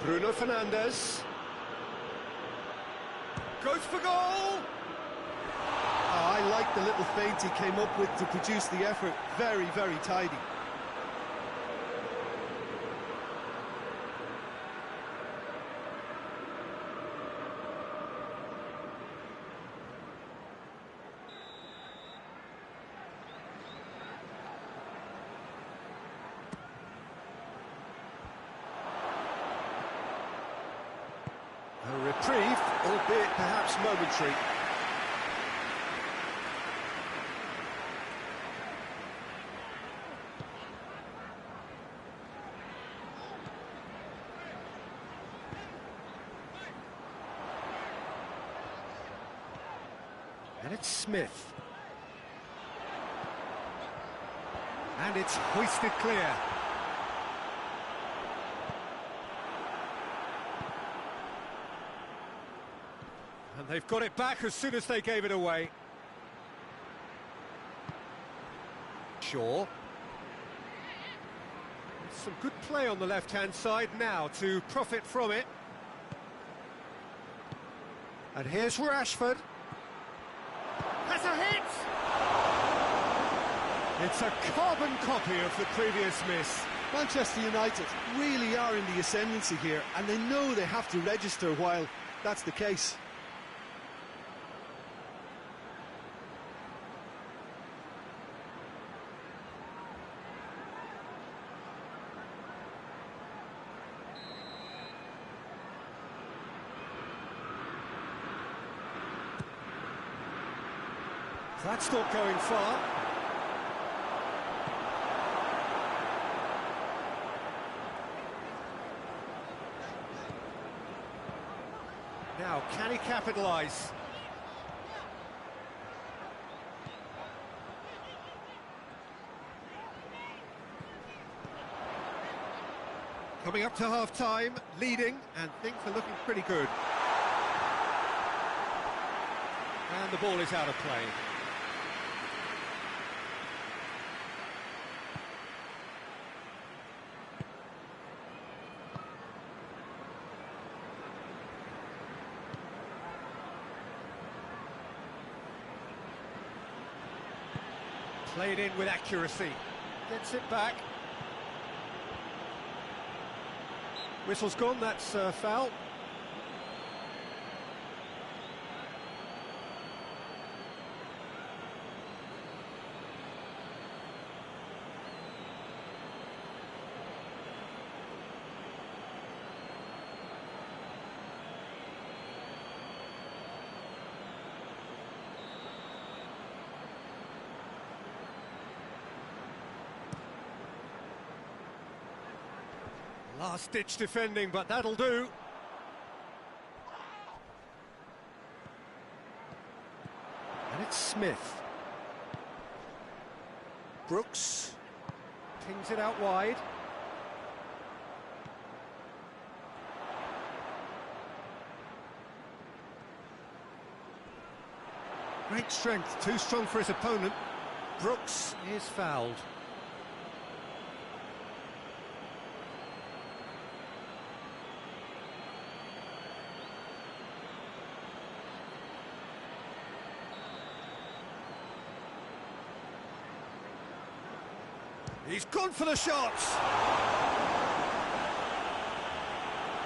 Bruno Fernandes. Goes for goal! Oh, I like the little feint he came up with to produce the effort. Very, very tidy. A reprieve, albeit perhaps momentary. And it's Smith. And it's hoisted clear. And they've got it back as soon as they gave it away. sure. Some good play on the left-hand side now to profit from it. And here's Rashford. Has a hit! It's a carbon copy of the previous miss. Manchester United really are in the ascendancy here, and they know they have to register while that's the case. That's not going far. Now, can he capitalise? Coming up to half-time, leading, and things are looking pretty good. And the ball is out of play. Played in with accuracy. Gets it back. Whistle's gone, that's foul. Last-ditch defending, but that'll do. And it's Smith. Brooks pings it out wide. Great strength, too strong for his opponent. Brooks is fouled. He's gone for the shots.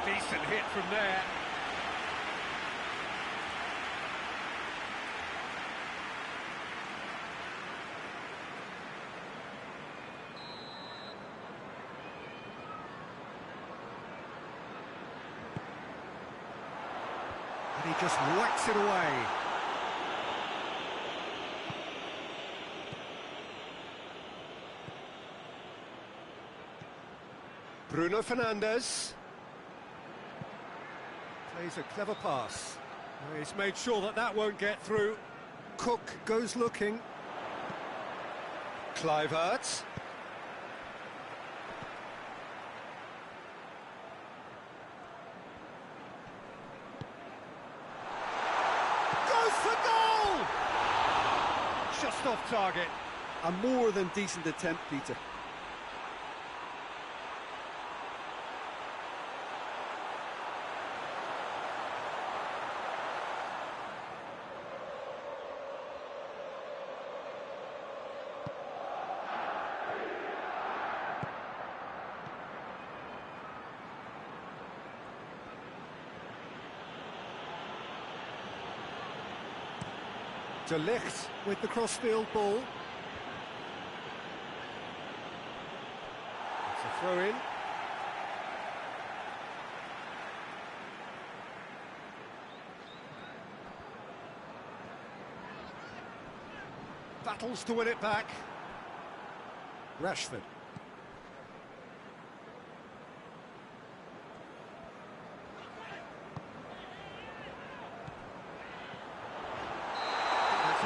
Decent hit from there. And he just whacks it away. Bruno Fernandes plays a clever pass. He's made sure that that won't get through. Cook goes looking. Kluivert. Goes for goal! Just off target. A more than decent attempt, Peter. De Ligt with the crossfield ball. It's a throw-in. Battles to win it back. Rashford.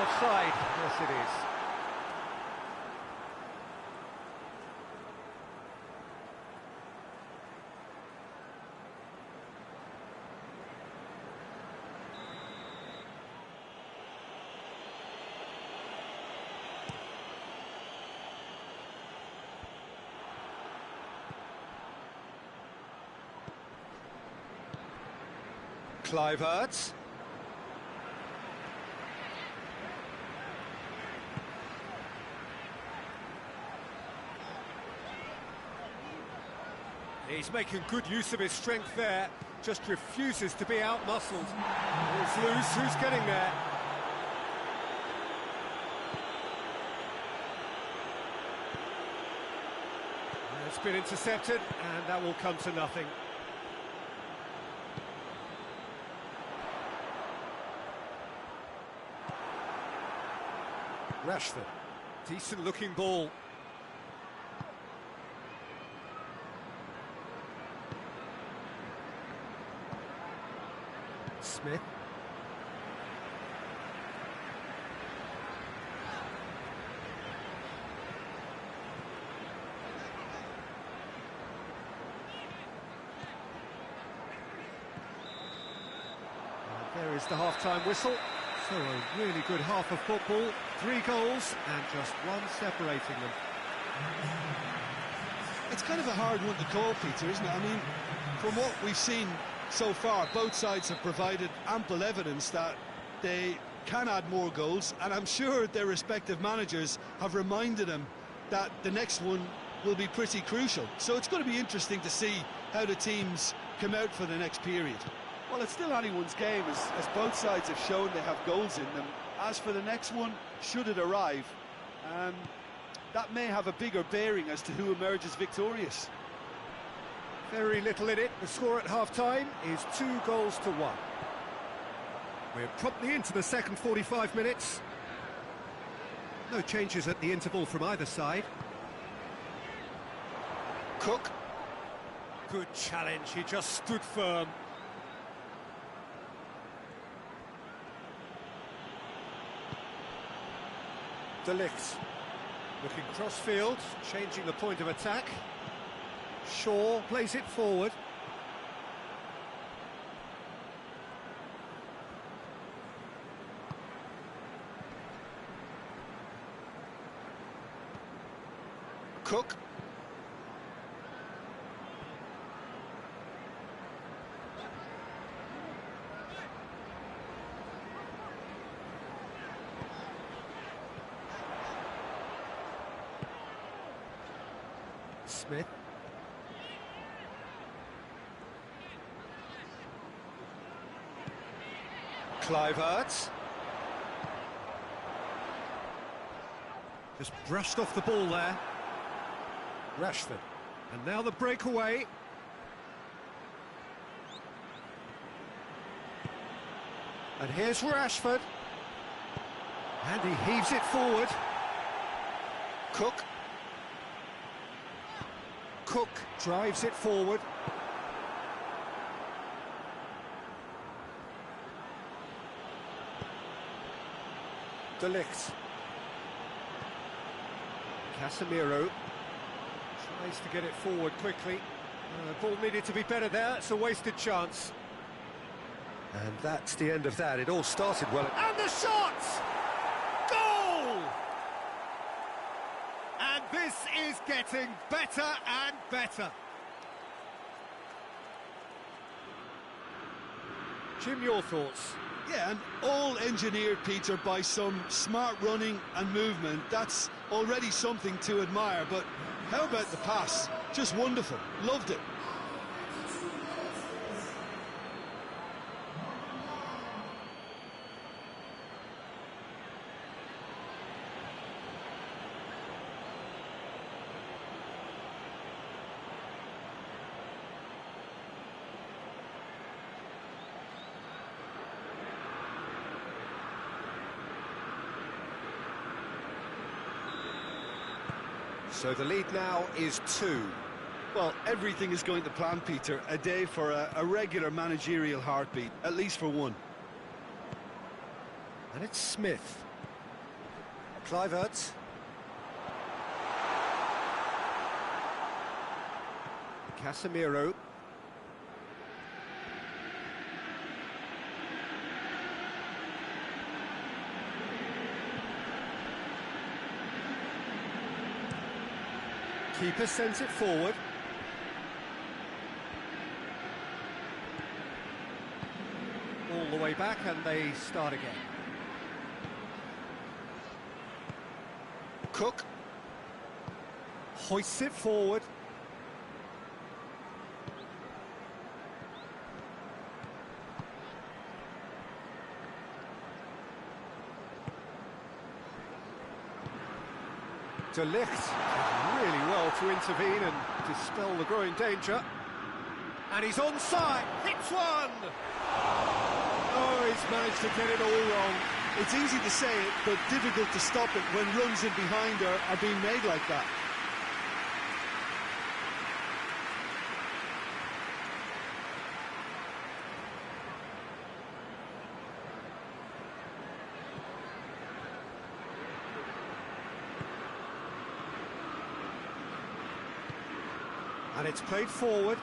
Offside, yes it is. Kluivert. He's making good use of his strength there, just refuses to be out-muscled. It's loose, who's getting there? It's been intercepted, and that will come to nothing. Rashford, decent-looking ball. Smith. There is the half-time whistle. So a really good half of football. 3 goals and just one separating them. It's kind of a hard one to call, Peter, isn't it? I mean, from what we've seen so far, both sides have provided ample evidence that they can add more goals, and I'm sure their respective managers have reminded them that the next one will be pretty crucial. So it's going to be interesting to see how the teams come out for the next period. Well, it's still anyone's game, as both sides have shown they have goals in them. As for the next one, should it arrive, that may have a bigger bearing as to who emerges victorious. Very little in it. The score at half-time is 2 goals to 1. We're promptly into the second 45 minutes. No changes at the interval from either side. Cook. Good challenge, he just stood firm. De Ligt. Looking cross-field, changing the point of attack. Shaw plays it forward. Cook. Smith. Kluivert. Just brushed off the ball there. Rashford. And now the breakaway. And here's Rashford. And he heaves it forward. Cook. Cook drives it forward. De Ligt. Casemiro tries to get it forward quickly. The ball needed to be better there. It's a wasted chance. And that's the end of that. It all started well. And the shot! Goal! And this is getting better and better. Jim, your thoughts? Yeah, and all engineered, Peter, by some smart running and movement. That's already something to admire, but how about the pass? Just wonderful. Loved it. So the lead now is 2. Well, everything is going to plan, Peter. A day for a regular managerial heartbeat, at least for one. And it's Smith. Kluivert. Casemiro. Keeper sends it forward. all the way back and they start again. Cook hoists it forward. De Ligt did really well to intervene and dispel the growing danger. And he's onside, hits one! Oh, he's managed to get it all wrong. It's easy to say it, but difficult to stop it when runs in behind are being made like that. And it's played forward.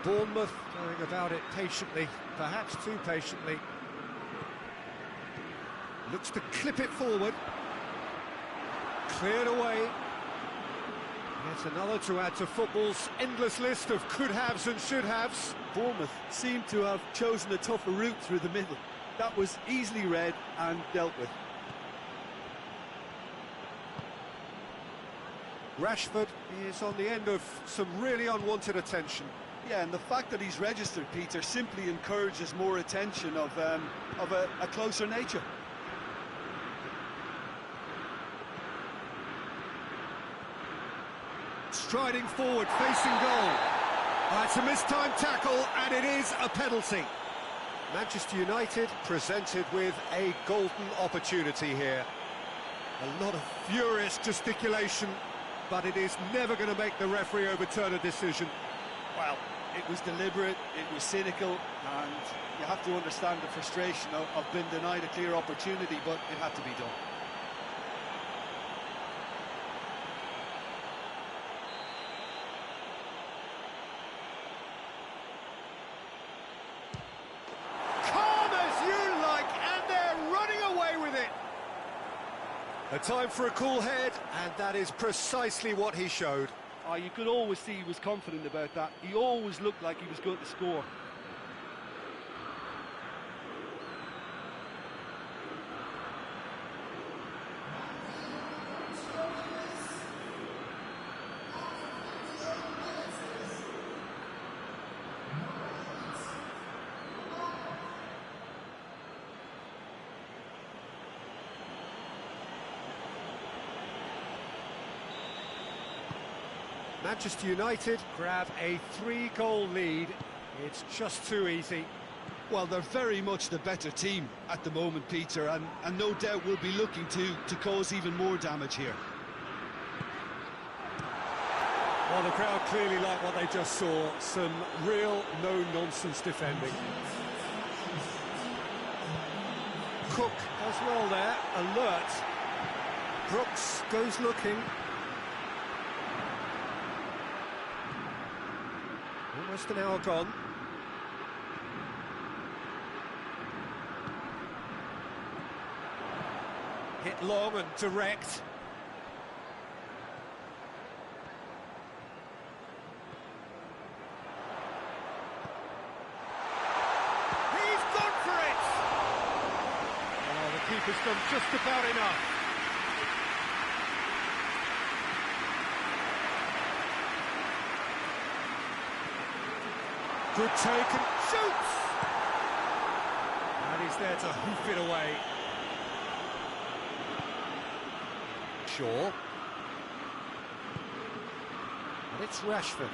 Bournemouth going about it patiently, perhaps too patiently. Looks to clip it forward. Cleared away. Yet another to add to football's endless list of could-haves and should-haves. Bournemouth seem to have chosen a tougher route through the middle. That was easily read and dealt with. Rashford is on the end of some really unwanted attention. Yeah, and the fact that he's registered, Peter, simply encourages more attention of a closer nature. Striding forward, facing goal. It's a mistimed tackle, and it is a penalty. Manchester United presented with a golden opportunity here. A lot of furious gesticulation, but it is never going to make the referee overturn a decision. Well, it was deliberate, it was cynical, and you have to understand the frustration of being denied a clear opportunity, but it had to be done. Calm as you like, and they're running away with it. A time for a cool head, and that is precisely what he showed. Oh, you could always see he was confident about that. He always looked like he was going to score. Manchester United grab a 3-goal lead. It's just too easy. Well, they're very much the better team at the moment, Peter, and no doubt will be looking to cause even more damage here. Well, the crowd clearly like what they just saw. Some real no-nonsense defending. Cook as well there, alert. Brooks goes looking. Almost an hour gone. Hit long and direct. He's gone for it! Oh, the keeper's done just about enough. Good take and shoots! And he's there to hoof it away. Shaw. And it's Rashford.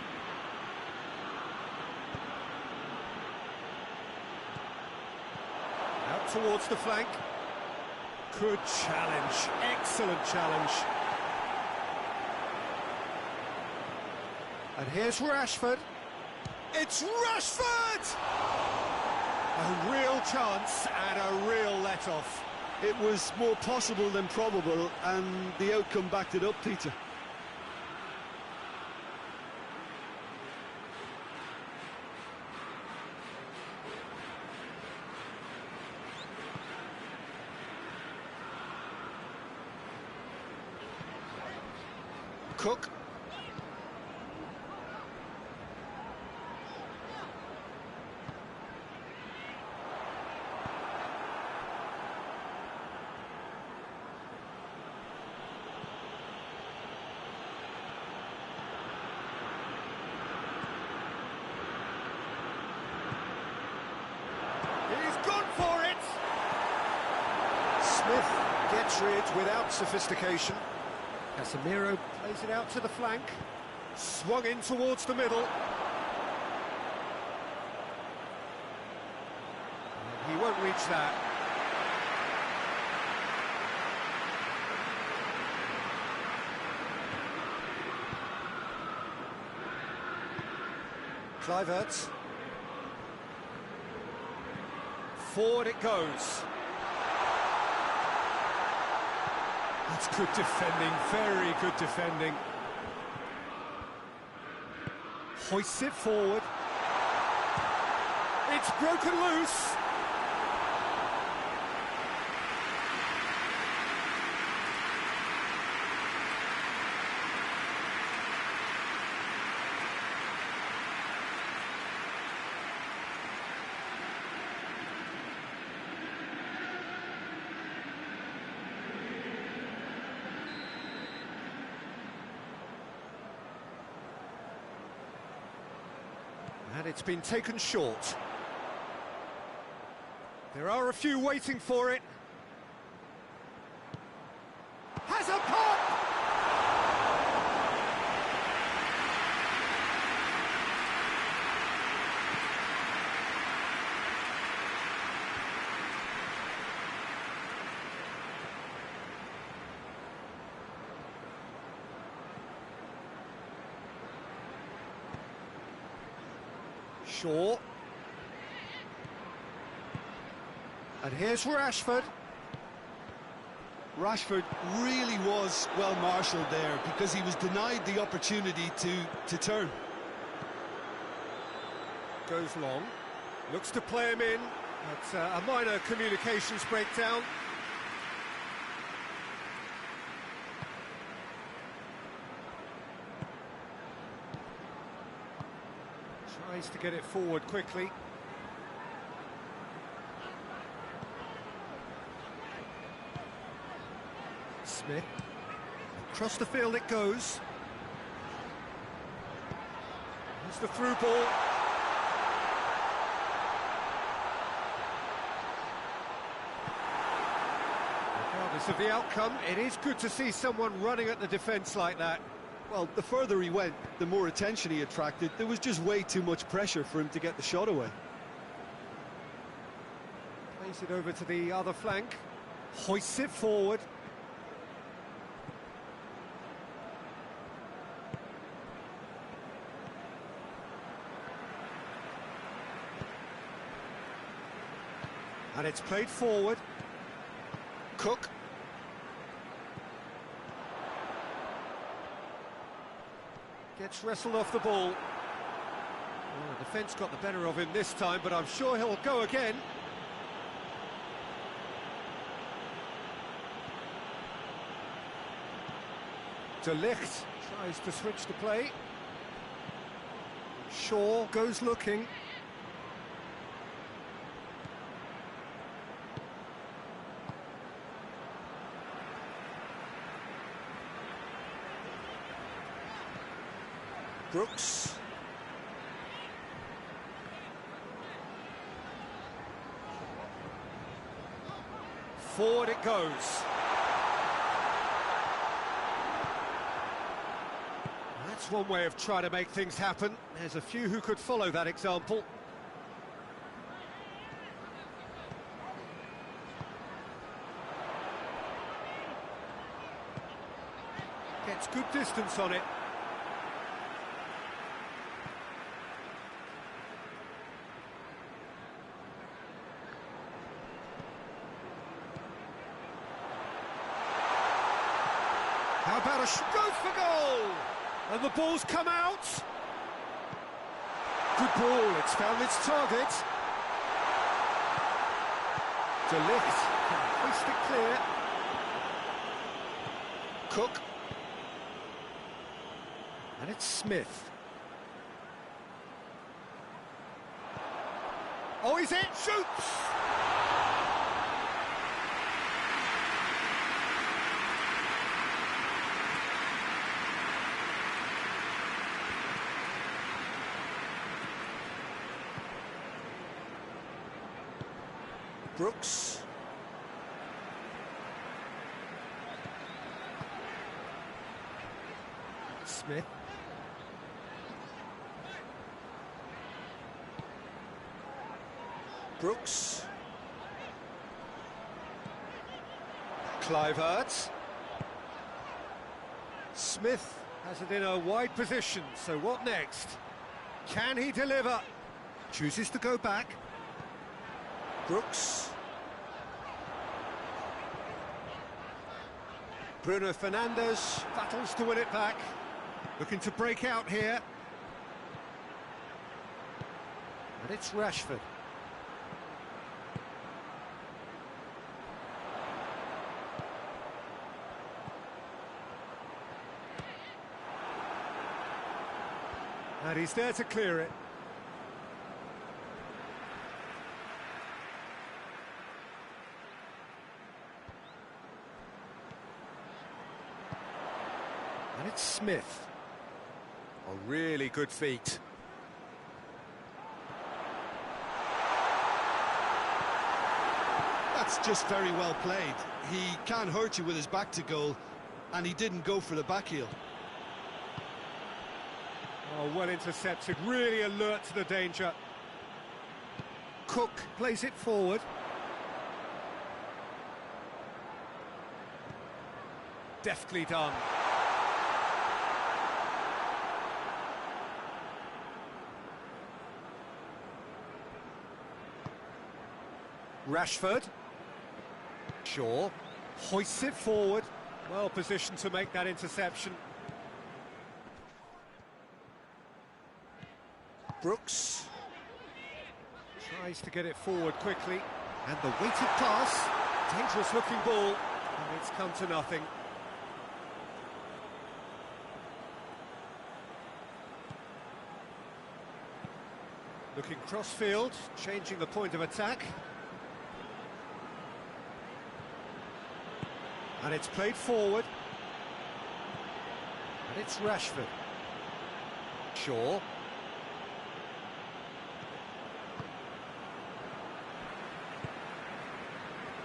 Out towards the flank. Good challenge. Excellent challenge. And here's Rashford. It's Rashford! A real chance and a real let-off. It was more possible than probable, and the outcome backed it up, Peter. Cook. Gets rid without sophistication. Casemiro plays it out to the flank. Swung in towards the middle. He won't reach that. Kluivert. Forward it goes. That's good defending, very good defending. Hoists it forward. It's broken loose. And it's been taken short. There are a few waiting for it. Has a pop! Shaw. And here's Rashford. Rashford really was well marshalled there because he was denied the opportunity to turn. Goes long. Looks to play him in. That's a minor communications breakdown. Tries to get it forward quickly. Smith. Across the field it goes. Here's the through ball. Regardless of the outcome, it is good to see someone running at the defence like that. Well, the further he went, the more attention he attracted. There was just way too much pressure for him to get the shot away. Plays it over to the other flank. Hoists it forward. And it's played forward. Cook. Gets wrestled off the ball. Well, the defence got the better of him this time, but I'm sure he'll go again. De Ligt tries to switch the play. Shaw goes looking. Brooks. Forward it goes. That's one way of trying to make things happen. There's a few who could follow that example. Gets good distance on it. How about a goes for goal? And the ball's come out. Good ball, it's found its target. De Ligt can hoist it clear. Cook. And it's Smith. Oh, he's it, shoots! Brooks. Smith. Brooks. Kluivert. Smith has it in a wide position, so what next? Can he deliver? Chooses to go back. Brooks. Bruno Fernandes battles to win it back. Looking to break out here. And it's Rashford. And he's there to clear it. And it's Smith. A really good feat. That's just very well played. He can't hurt you with his back to goal, and he didn't go for the back heel. Oh, well intercepted, really alert to the danger. Cook plays it forward. Deftly done. Rashford. Shaw hoists it forward. Well positioned to make that interception. Brooks tries to get it forward quickly, and the weighted pass, dangerous looking ball, and it's come to nothing. Looking cross-field, changing the point of attack. And it's played forward. And it's Rashford. Shaw.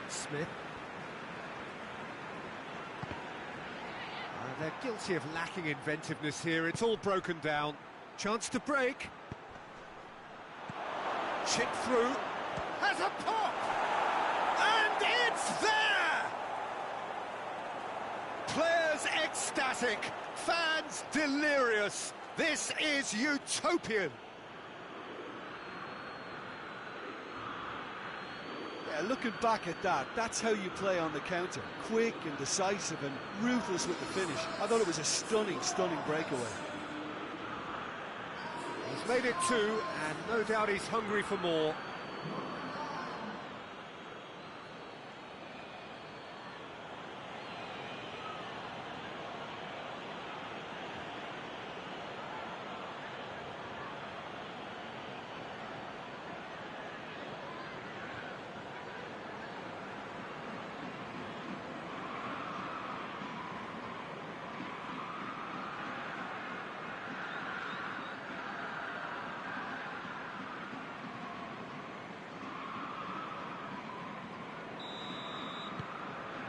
Smith. They're guilty of lacking inventiveness here. It's all broken down. Chance to break. Chip through. Has a pop! And it's there! Players ecstatic. Fans delirious. This is utopian. Looking back at that, that's how you play on the counter. Quick and decisive and ruthless with the finish. I thought it was a stunning, stunning breakaway. He's made it two, and no doubt he's hungry for more.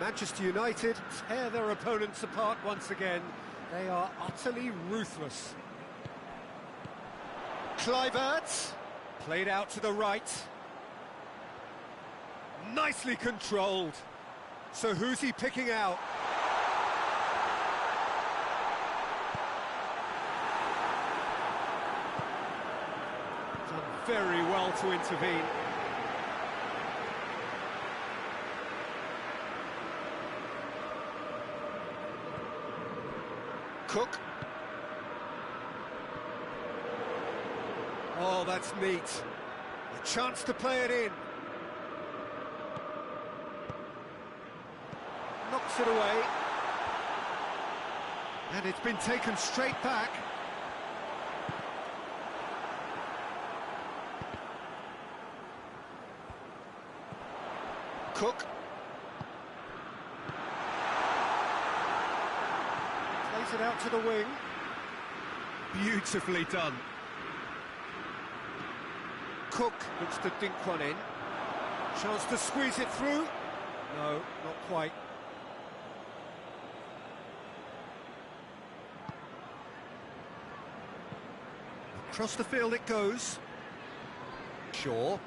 Manchester United tear their opponents apart once again. They are utterly ruthless. Kluivert, played out to the right. Nicely controlled. So who's he picking out? Done very well to intervene. Cook. Oh, that's neat. A chance to play it in. Knocks it away. And it's been taken straight back. Cook. It out to the wing. Beautifully done. Cook looks to dink one in. Chance to squeeze it through. No, not quite. Across the field it goes. Shaw.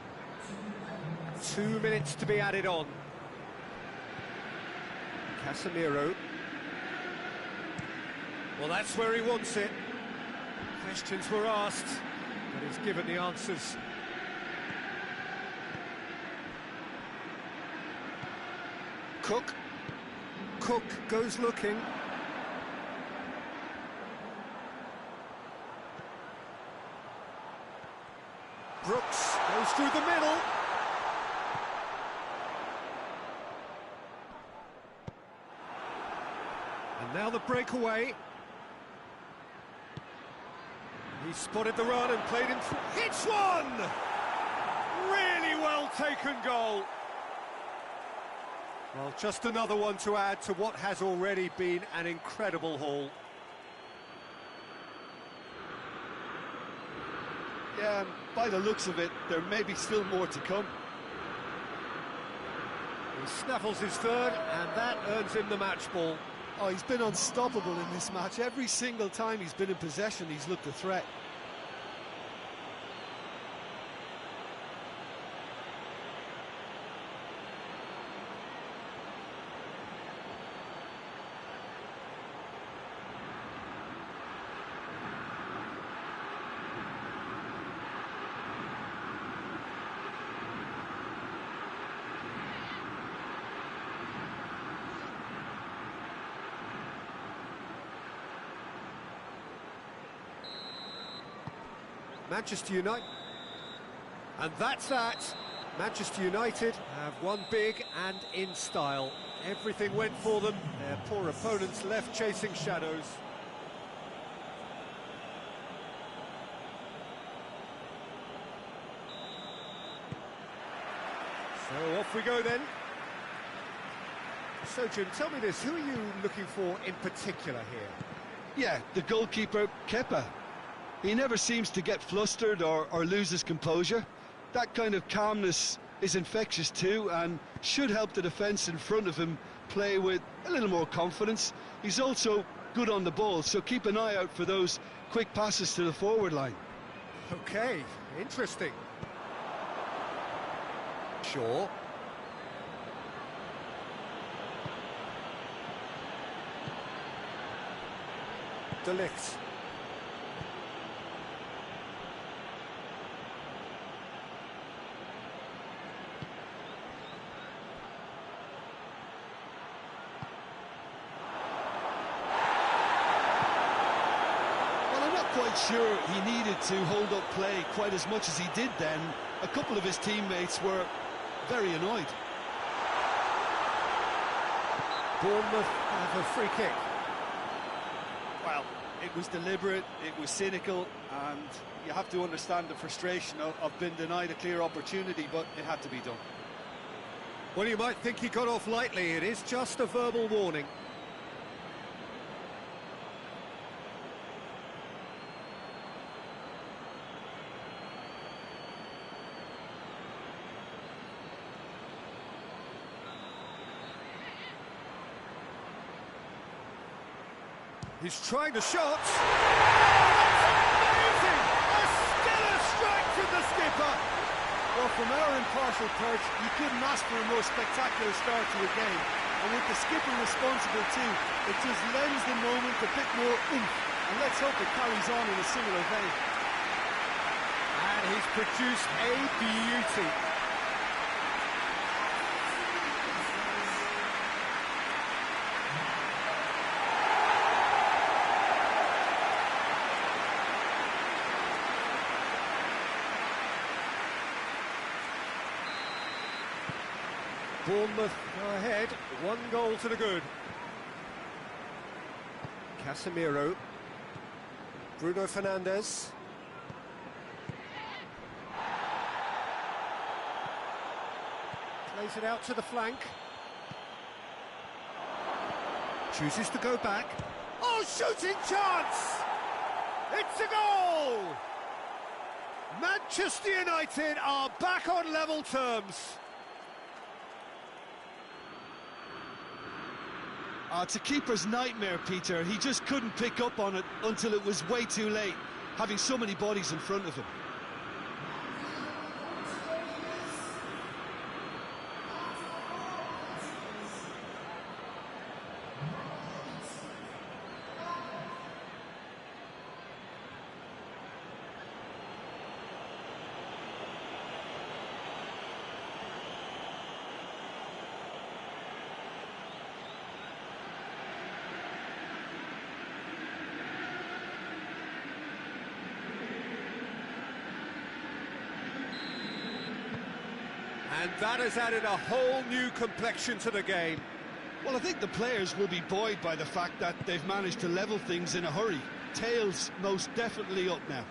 2 minutes to be added on. Casemiro. Well, that's where he wants it. Questions were asked, but he's given the answers. Cook. Cook goes looking. Brooks goes through the middle. And now the breakaway. He spotted the run and played him through. Hits one! Really well taken goal. Well, just another one to add to what has already been an incredible haul. Yeah, and by the looks of it, there may be still more to come. He snaffles his third, and that earns him the match ball. Oh, he's been unstoppable in this match. Every single time he's been in possession, he's looked a threat. Manchester United, and that's that. Manchester United have won big and in style. Everything went for them. Their poor opponents left chasing shadows. So off we go then. So Jim, tell me this, who are you looking for in particular here? Yeah, the goalkeeper, Kepa. He never seems to get flustered or lose his composure. That kind of calmness is infectious too, and should help the defence in front of him play with a little more confidence. He's also good on the ball, so keep an eye out for those quick passes to the forward line. Okay, interesting. Shaw. De Ligt. Quite sure he needed to hold up play quite as much as he did then. A couple of his teammates were very annoyed. Bournemouth have a free kick. Well, it was deliberate, it was cynical, and you have to understand the frustration of being denied a clear opportunity, but it had to be done. Well, you might think he got off lightly. It is just a verbal warning. He's trying the shot. Oh, that's amazing! A stellar strike from the skipper. Well, from our impartial perch, you couldn't ask for a more spectacular start to a game. And with the skipper responsible too, it just lends the moment a bit more oomph. And let's hope it carries on in a similar vein. And he's produced a beauty. Bournemouth go ahead, 1 goal to the good. Casemiro. Bruno Fernandes. Plays it out to the flank. Chooses to go back. Oh, shooting chance! It's a goal! Manchester United are back on level terms. It's a keeper's nightmare, Peter. He just couldn't pick up on it until it was way too late. having so many bodies in front of him. And that has added a whole new complexion to the game. Well, I think the players will be buoyed by the fact that they've managed to level things in a hurry. Tails most definitely up now.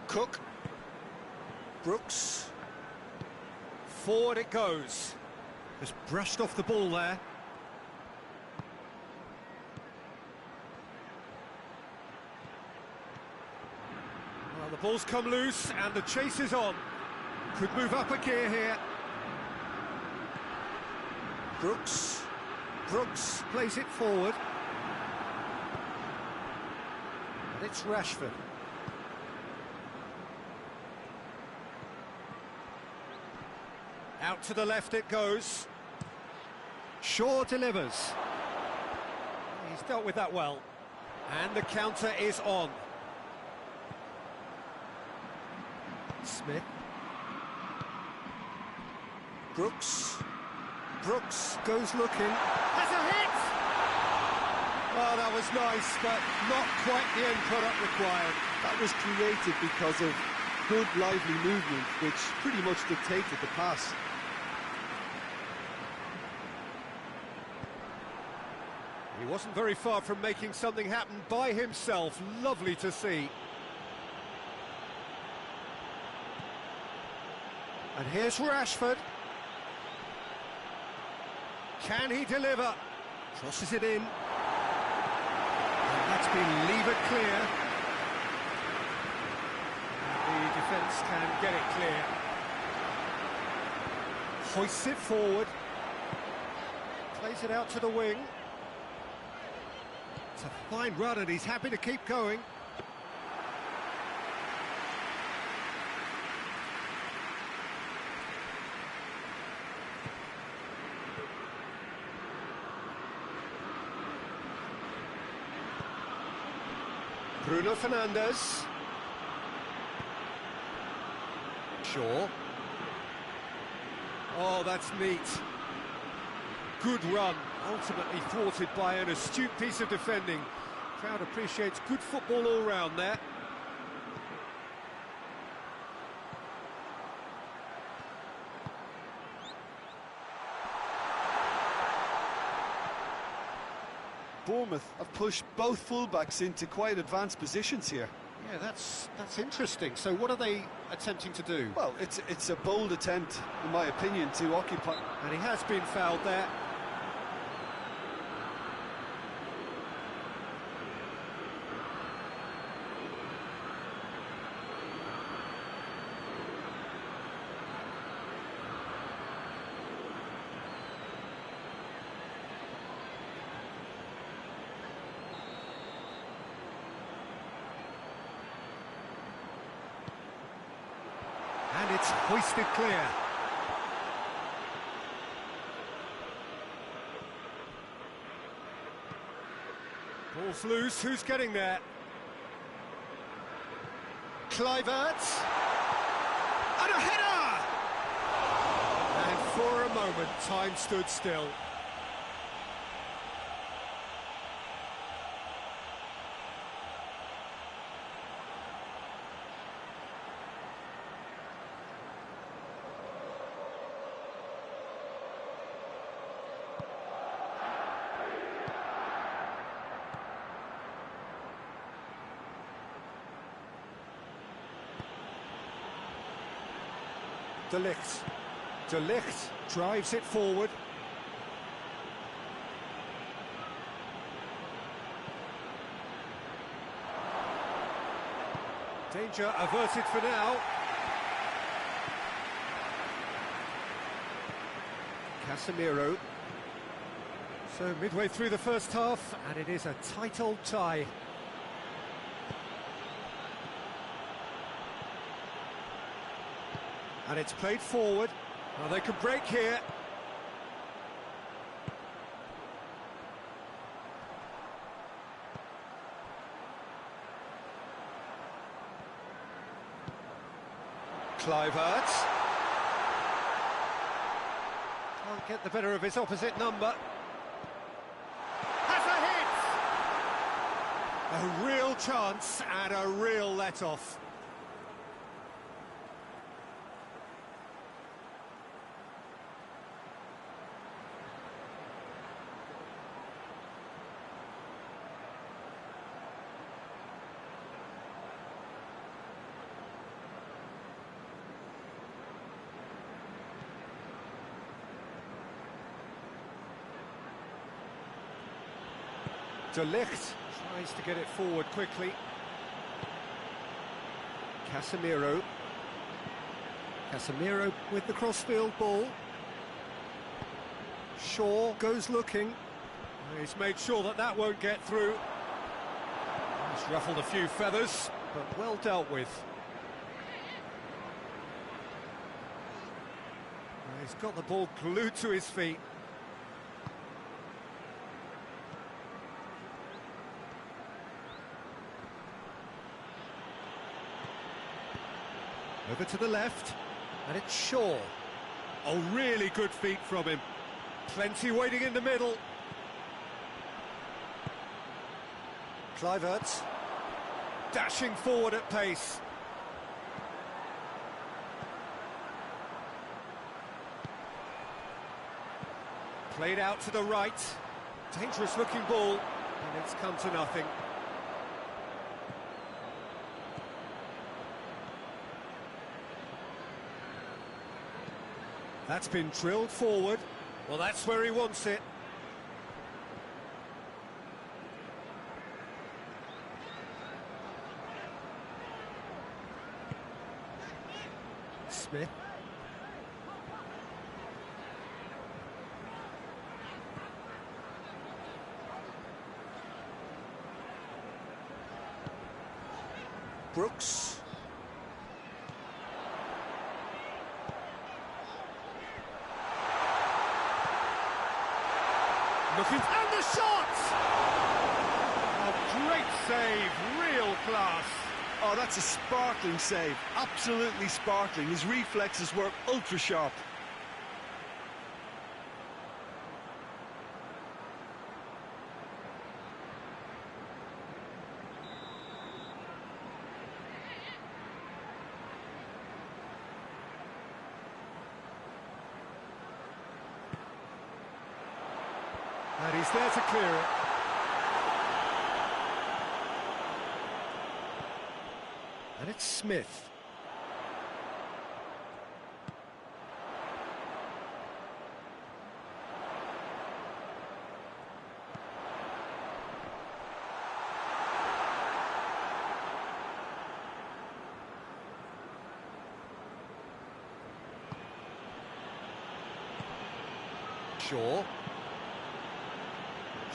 Cook. Brooks. Forward it goes. Just brushed off the ball there. Well, the ball's come loose and the chase is on. Could move up a gear here. Brooks. Brooks plays it forward. And it's Rashford. Out to the left it goes. Shaw delivers. He's dealt with that well. And the counter is on. Smith. Brooks. Brooks goes looking. Has a hit! Oh, that was nice, but not quite the end product required. That was created because of good, lively movement, which pretty much dictated the pass. He wasn't very far from making something happen by himself. Lovely to see. And here's Rashford. Can he deliver? Crosses it in. And that's been levered clear. And the defence can get it clear. Hoists it forward. Plays it out to the wing. It's a fine run and he's happy to keep going. Bruno Fernandes. Shaw. Oh, that's neat. Good run, ultimately thwarted by an astute piece of defending. Crowd appreciates good football all round there. Bournemouth have pushed both fullbacks into quite advanced positions here. Yeah, that's interesting. So what are they attempting to do? Well, it's a bold attempt, in my opinion, to occupy. And he has been fouled there. And it's hoisted clear. Ball's loose, who's getting there? Kluivert. And a header! And for a moment, time stood still. De Ligt. De Ligt drives it forward. Danger averted for now. Casemiro. So midway through the first half, and it is a tight old tie. And it's played forward. Well, they could break here. Kluivert. Can't get the better of his opposite number. Has a hit! A real chance and a real let-off. De Ligt tries to get it forward quickly. Casemiro with the crossfield ball. Shaw goes looking. He's made sure that that won't get through. He's ruffled a few feathers, but well dealt with. He's got the ball glued to his feet. Over to the left, and it's Shaw. Oh, really good feet from him. Plenty waiting in the middle. Kluivert, dashing forward at pace. Played out to the right. Dangerous looking ball, and it's come to nothing. That's been drilled forward. Well, that's where he wants it. Smith. Brooks. Looking, and the shot! A great save, real class. Oh, that's a sparkling save, absolutely sparkling. His reflexes were ultra sharp. And he's there to clear it. And it's Smith.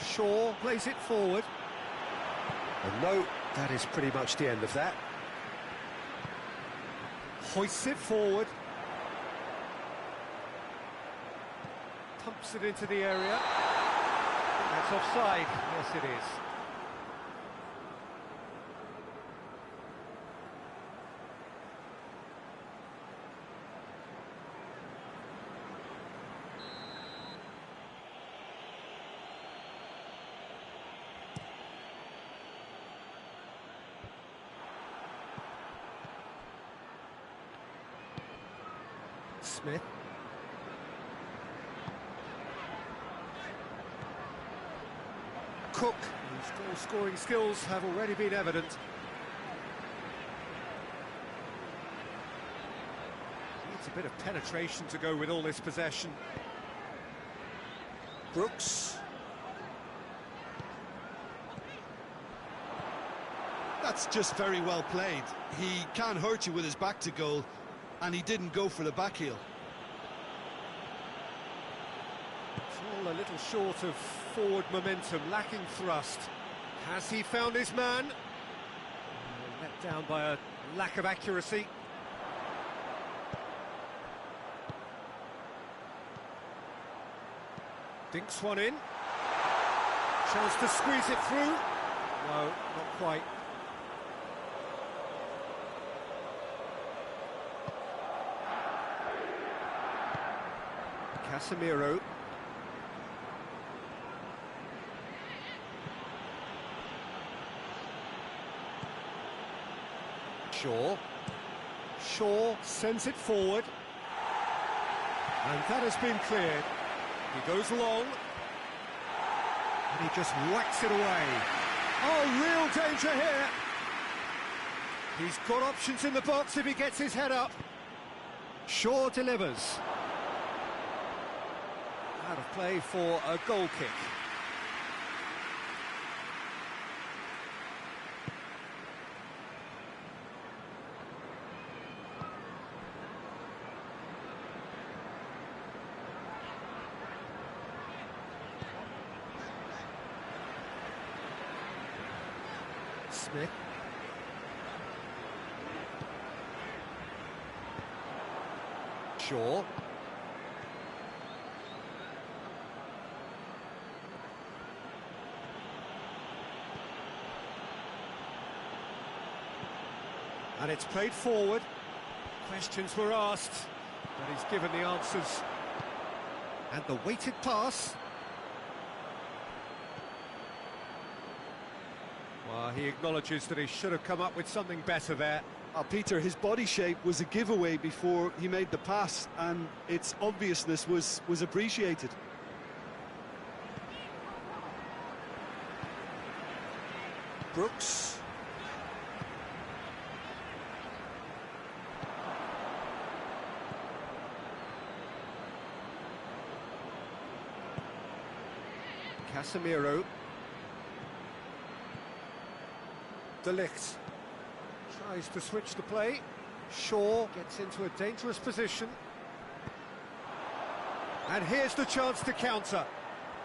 Shaw plays it forward. And no, that is pretty much the end of that. Hoists it forward. Pumps it into the area. That's offside. Yes, it is. Smith. Cook, whose goal-scoring skills have already been evident. Needs a bit of penetration to go with all this possession. Brooks. That's just very well played. He can't hurt you with his back to goal, and he didn't go for the back heel. It's all a little short of forward momentum, lacking thrust. Has he found his man? Let down by a lack of accuracy. Dinks one in. Chance to squeeze it through. No, not quite. Casemiro. Shaw sends it forward. And that has been cleared. He goes long. And he just whacks it away. Oh, real danger here. He's got options in the box if he gets his head up. Shaw delivers. Out of play for a goal kick. Smith. Shaw. And it's played forward. Questions were asked, but he's given the answers. And the weighted pass. Well, he acknowledges that he should have come up with something better there. Peter, his body shape was a giveaway before he made the pass, and its obviousness was appreciated. Brooks. Casemiro. De Ligt tries to switch the play. Shaw gets into a dangerous position. And here's the chance to counter.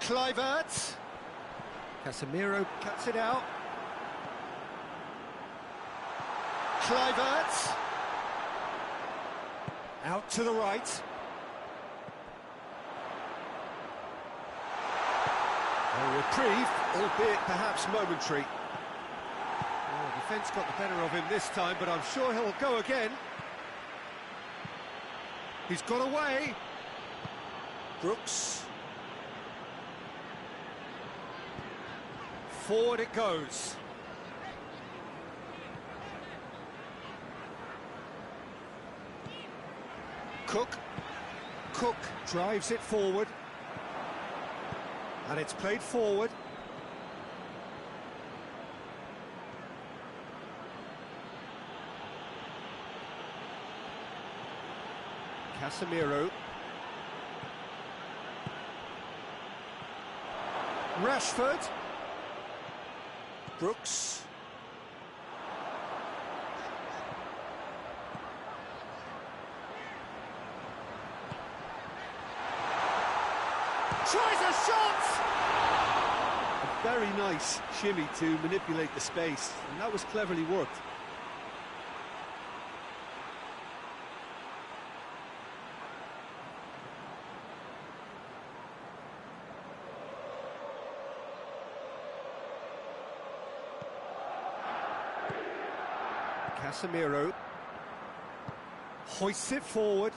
Kluivert. Casemiro cuts it out. Kluivert. Out to the right. A reprieve, albeit perhaps momentary. Defence got the better of him this time, but I'm sure he'll go again. He's got away. Brooks. Forward it goes. Cook drives it forward. And it's played forward. Casemiro. Rashford. Brooks. Tries a shot! A very nice shimmy to manipulate the space, and that was cleverly worked. Casemiro hoists it forward.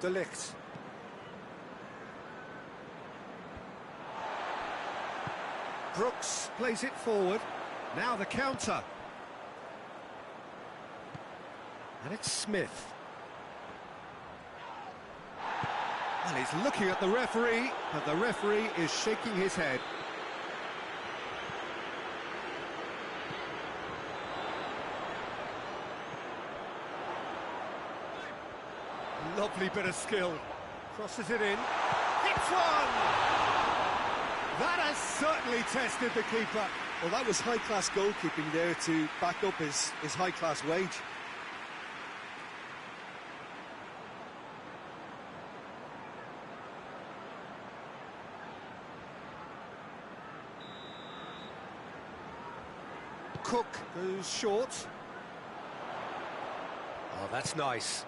De Ligt. Brooks plays it forward. Now the counter. And it's Smith. And he's looking at the referee, and the referee is shaking his head. Lovely bit of skill. Crosses it in. Hits one! That has certainly tested the keeper. Well, that was high-class goalkeeping there to back up his high-class wage. Cook goes short. Oh, Oh, that's nice.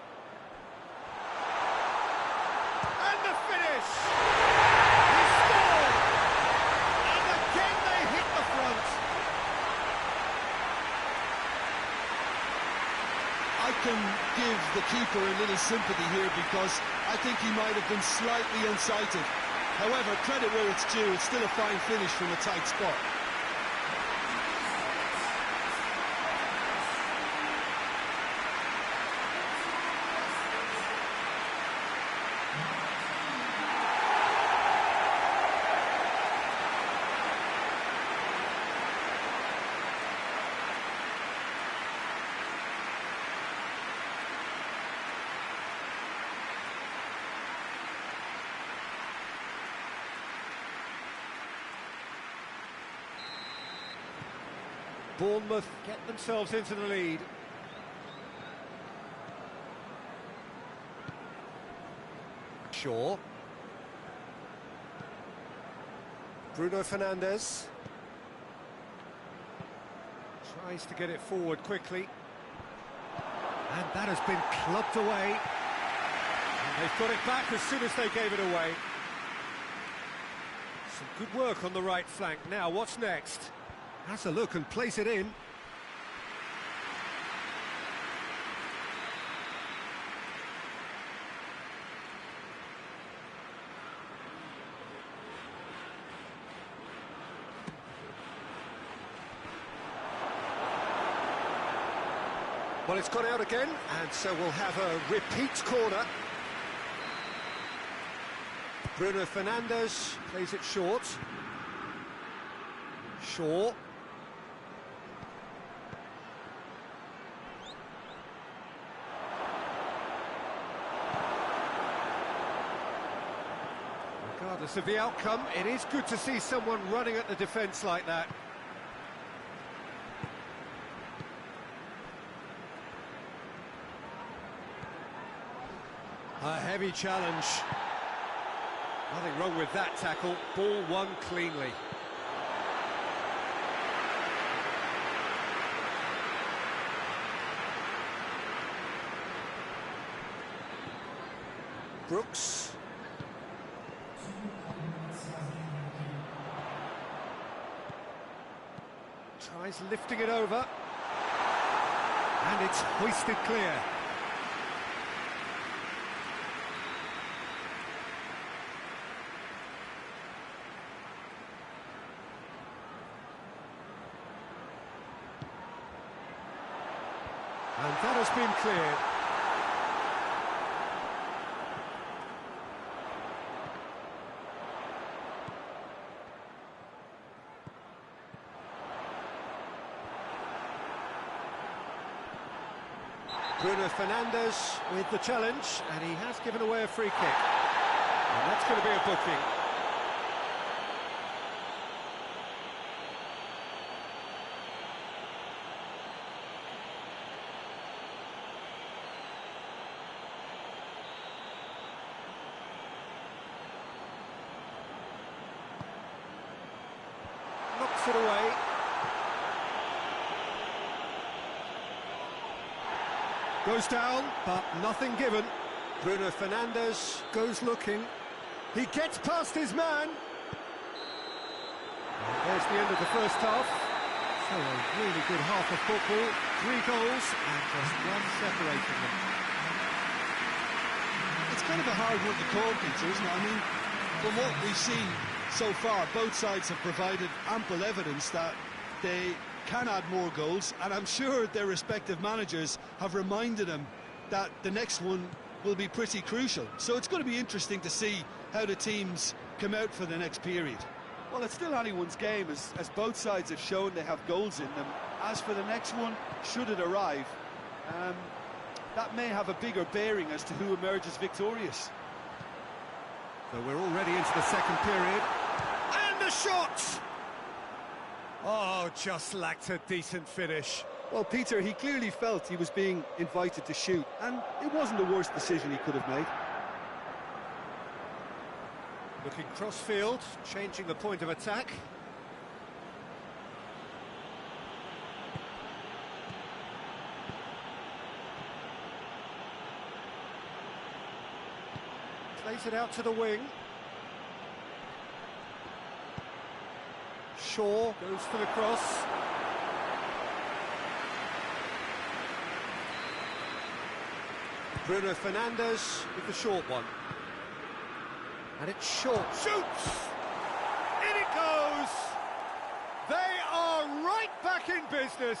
And the finish! He scored! And again they hit the front. I can give the keeper a little sympathy here because I think he might have been slightly unsighted. However, credit where it's due, it's still a fine finish from a tight spot. Bournemouth get themselves into the lead. Shaw. Bruno Fernandes. Tries to get it forward quickly. And that has been clubbed away. And they've got it back as soon as they gave it away. Some good work on the right flank. Now, what's next? Has a look and place it in. Well, it's gone out again, and so we'll have a repeat corner. Bruno Fernandes plays it short. Shaw. Regardless of the outcome, it is good to see someone running at the defence like that. A heavy challenge. Nothing wrong with that tackle. Ball won cleanly. Brooks. Tries lifting it over. And it's hoisted clear. And that has been cleared. Bruno Fernandes with the challenge, and he has given away a free kick. And that's going to be a booking. Knocks it away. Goes down, but nothing given. Bruno Fernandes goes looking. He gets past his man. And there's the end of the first half. So a really good half of football. 3 goals and just one separating them. It's kind of a hard one to call, Peter, isn't it? I mean, from what we've seen so far, both sides have provided ample evidence that they can add more goals, and I'm sure their respective managers have reminded them that the next one will be pretty crucial. So it's going to be interesting to see how the teams come out for the next period. Well, it's still anyone's game, as both sides have shown they have goals in them. As for the next one, should it arrive, that may have a bigger bearing as to who emerges victorious. So we're already into the second period. And the shot! Oh, just lacked a decent finish. Well, Peter, he clearly felt he was being invited to shoot, and it wasn't the worst decision he could have made. Looking cross-field, changing the point of attack. Plays it out to the wing. Shaw goes for the cross. Bruno Fernandes with the short one. And it's short. Shoots! In it goes! They are right back in business.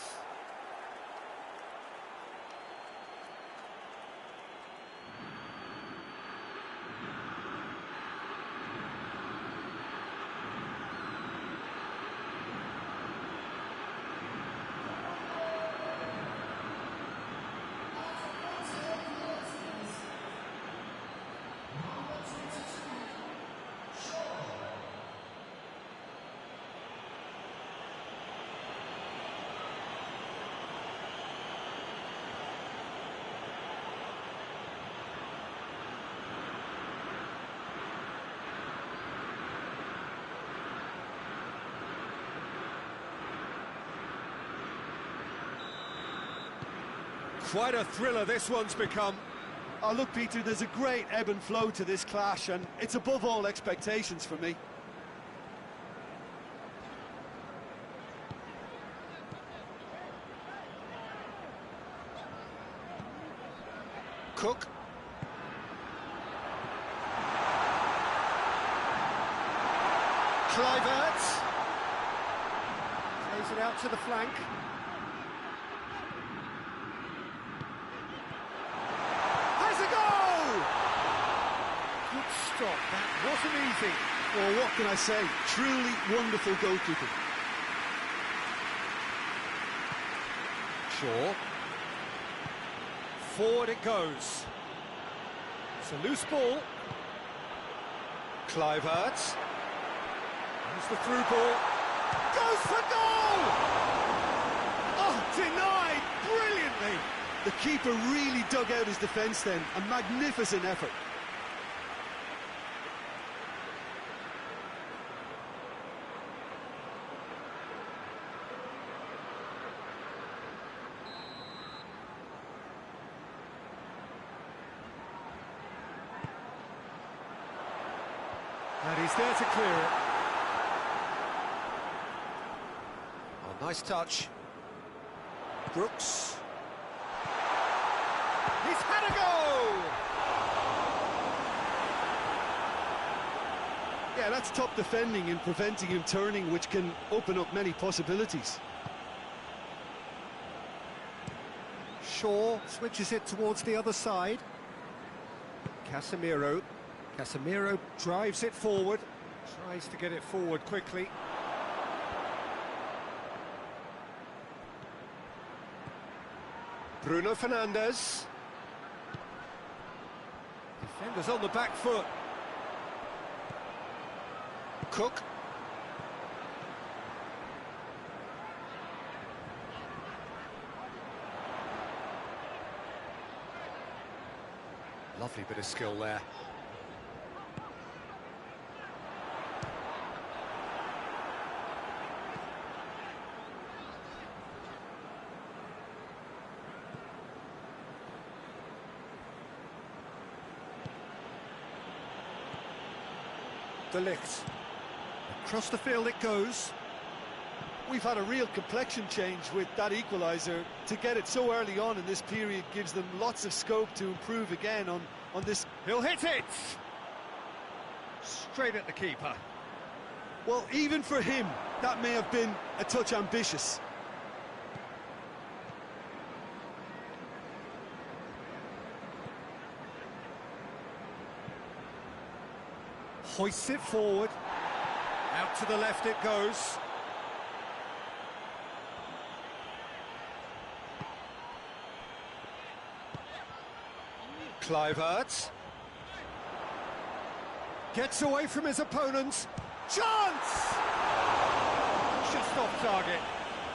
Quite a thriller this one's become. Oh, look, Peter, there's a great ebb and flow to this clash, and it's above all expectations for me. Cook. Kluivert. Plays it out to the flank. Stop. That wasn't easy. Well, what can I say? Truly wonderful goalkeeping. Shaw. Forward it goes. It's a loose ball. Kluivert. Here's the through ball. Goes for goal! Oh, denied brilliantly. The keeper really dug out his defence then. A magnificent effort. And he's there to clear it. Oh, nice touch. Brooks. He's had a go! Yeah, that's top defending and preventing him turning, which can open up many possibilities. Shaw switches it towards the other side. Casemiro drives it forward, tries to get it forward quickly. Bruno Fernandes. Defenders on the back foot. Cook. Lovely bit of skill there. De Ligt. Across the field it goes. We've had a real complexion change with that equaliser. To get it so early on in this period gives them lots of scope to improve again on this. He'll hit it! Straight at the keeper. Well, even for him, that may have been a touch ambitious. Hoists it forward. Out to the left it goes. Kluivert. Gets away from his opponents. Chance! Just off target.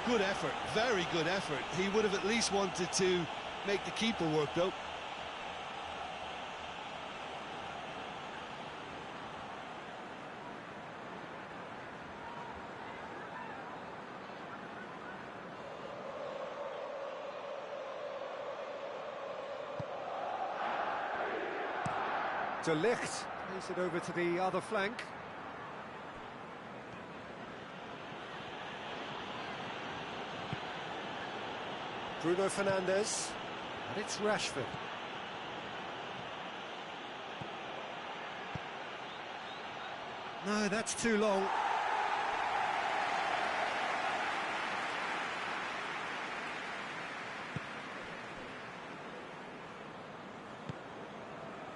Good effort, very good effort. He would have at least wanted to make the keeper work, though. De Ligt plays it over to the other flank. Bruno Fernandes, and it's Rashford. No, that's too long.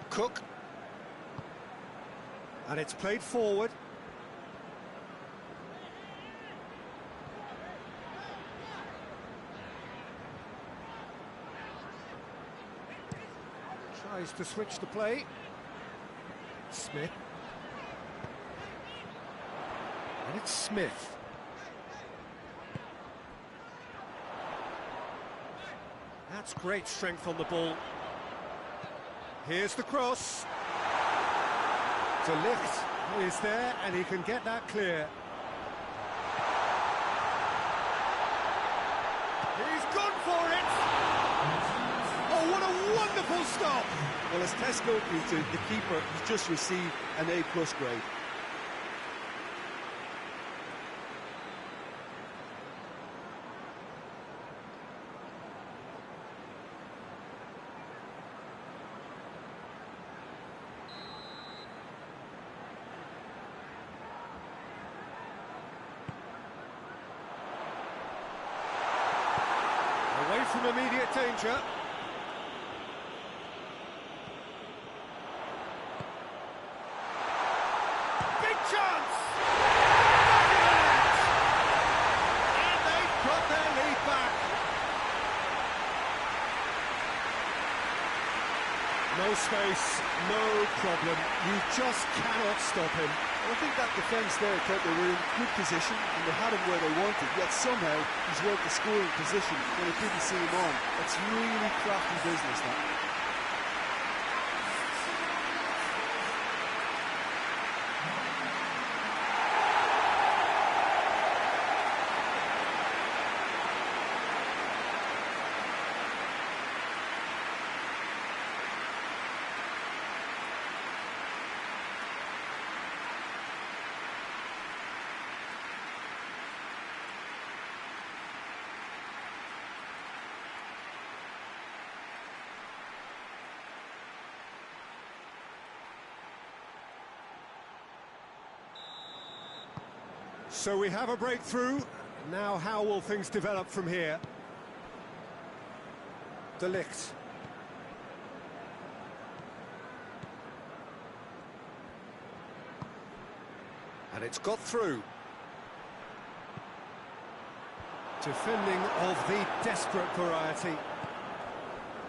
Cook. And it's played forward. Tries to switch the play. Smith. And it's Smith. That's great strength on the ball. Here's the cross. De Ligt is there, and he can get that clear. He's gone for it! Oh, what a wonderful stop! Well, as test goalkeeper, the keeper has just received an A+ grade. Away from immediate danger. Big chance! And they've got their lead back. No space, no problem. You just cannot stop him. I think that defence there thought they were in good position and they had him where they wanted, yet somehow he's worked the scoring position when it didn't see him on. It's really crafty business now. So we have a breakthrough. Now how will things develop from here? De Ligt. And it's got through. Defending of the desperate variety.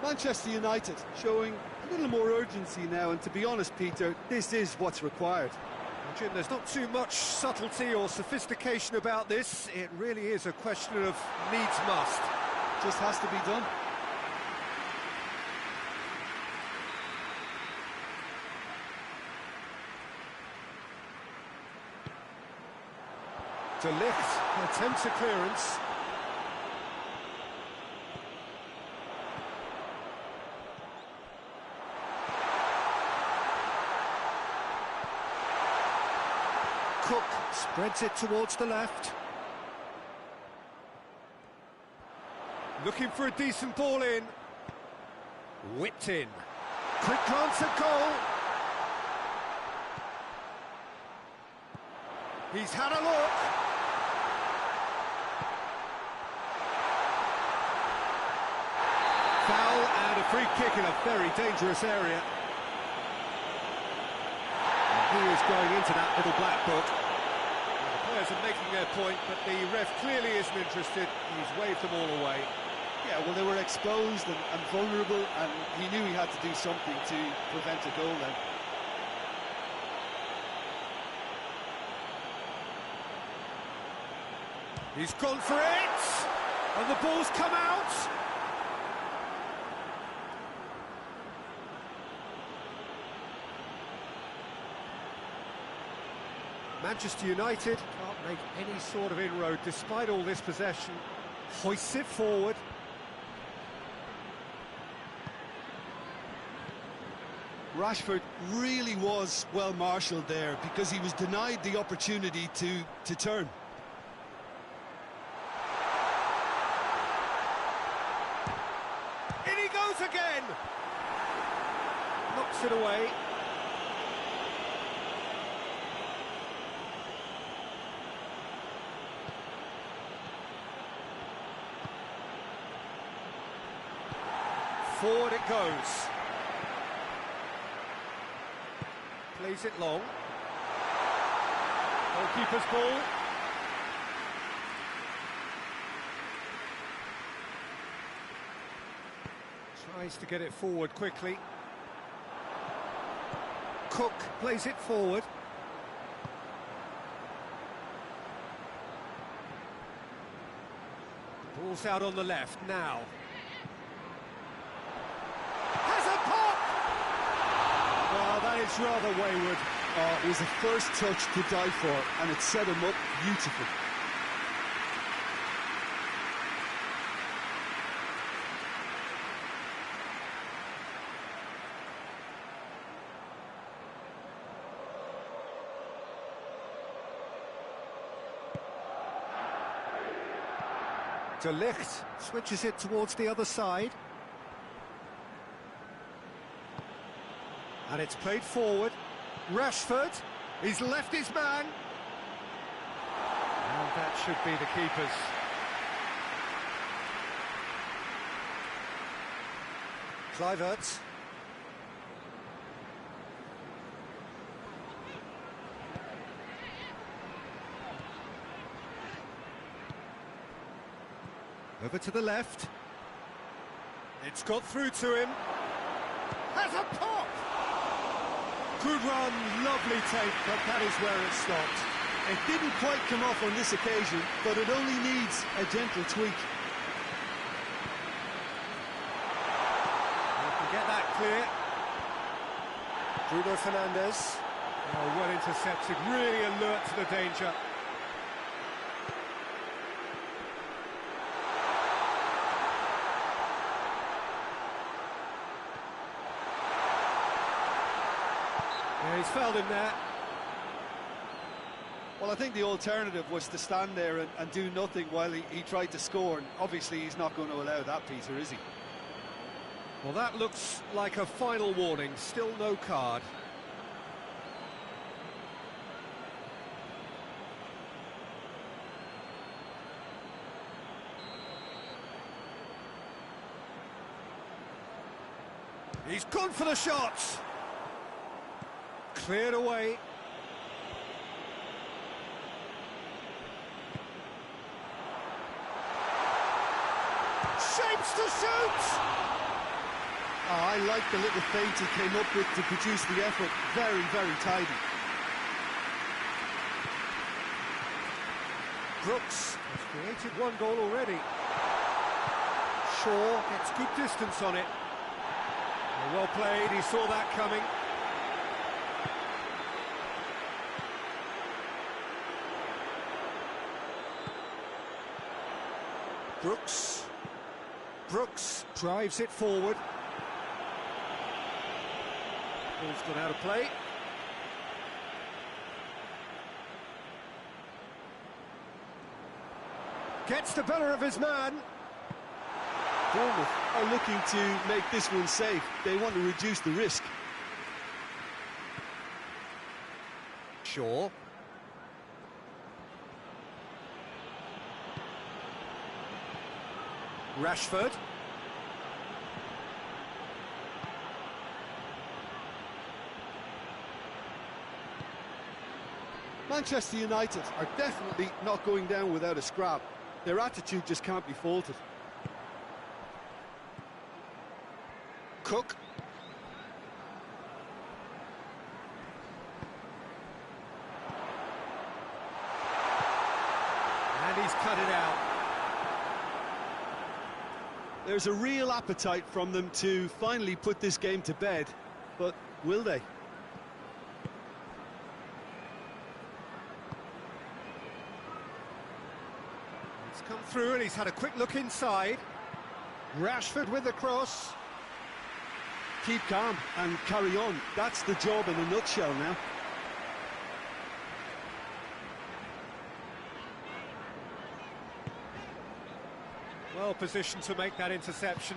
Manchester United showing a little more urgency now, and to be honest, Peter, this is what's required. Jim, there's not too much subtlety or sophistication about this. It really is a question of needs must. Just has to be done. De Ligt attempts a clearance. Cook spreads it towards the left. Looking for a decent ball in. Whipped in. Quick glance at goal. He's had a look. Foul and a free kick in a very dangerous area. He is going into that little black book. The players are making their point, but the ref clearly isn't interested. He's waved them all away. Yeah, well, they were exposed and vulnerable, and he knew he had to do something to prevent a goal then. He's gone for it! And the ball's come out! Manchester United can't make any sort of inroad despite all this possession. Hoists it forward. Rashford really was well marshalled there because he was denied the opportunity to turn. In he goes again! Knocks it away. Forward it goes. Plays it long. Goalkeeper's ball. Tries to get it forward quickly. Cook plays it forward. Ball's out on the left now. That is rather wayward. It was a first touch to die for, and it set him up beautifully. De Ligt switches it towards the other side. And it's played forward. Rashford, he's left his man. And that should be the keeper's. Kluivert. Over to the left. It's got through to him. Has a pop! Good run, lovely take, but that is where it stopped. It didn't quite come off on this occasion, but it only needs a gentle tweak. You can get that clear. Bruno Fernandes. Oh, well intercepted, really alert to the danger. Yeah, he's fouled him there. Well, I think the alternative was to stand there and do nothing while he tried to score, and obviously he's not going to allow that, Peter, is he? Well, that looks like a final warning, still no card. He's gone for the shots. Cleared away. Shapes to shoot! I like the little feint he came up with to produce the effort. Very, very tidy. Brooks has created one goal already. Shaw gets good distance on it. Well played, he saw that coming. Brooks drives it forward. Ball's gone out of play. Gets the better of his man. Bournemouth are looking to make this one safe. They want to reduce the risk. Shaw. Rashford. Manchester United are definitely not going down without a scrap. Their attitude just can't be faulted. Cook. And he's cut it out. There's a real appetite from them to finally put this game to bed, but will they? He's come through and he's had a quick look inside. Rashford with the cross. keep calm and carry on. That's the job in a nutshell now. Well positioned to make that interception.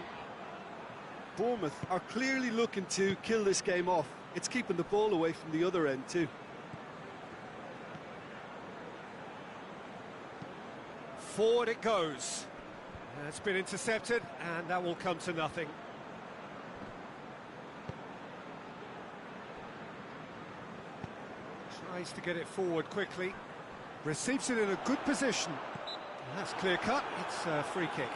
Bournemouth are clearly looking to kill this game off. It's keeping the ball away from the other end too. Forward it goes. It's been intercepted, and that will come to nothing. Tries to get it forward quickly. Receives it in a good position. That's clear cut. It's a free kick.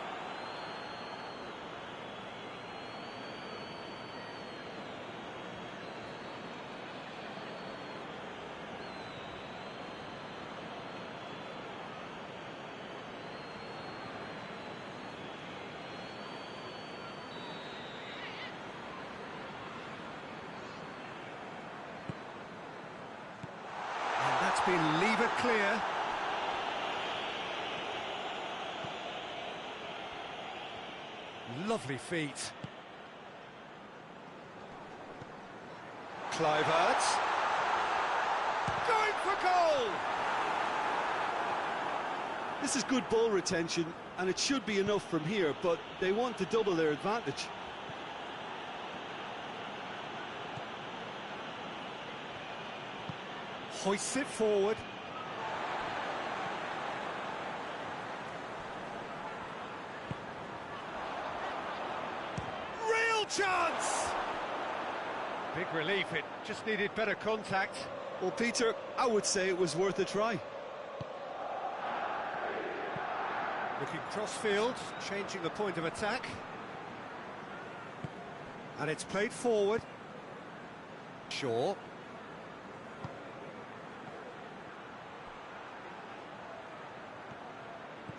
That's been levered clear. Lovely feet. Kluivert. Going for goal! This is good ball retention, and it should be enough from here, but they want to double their advantage. Hoists it forward. Real chance! Big relief, it just needed better contact. Well, Peter, I would say it was worth a try. Looking cross-field, changing the point of attack. And it's played forward. Shaw.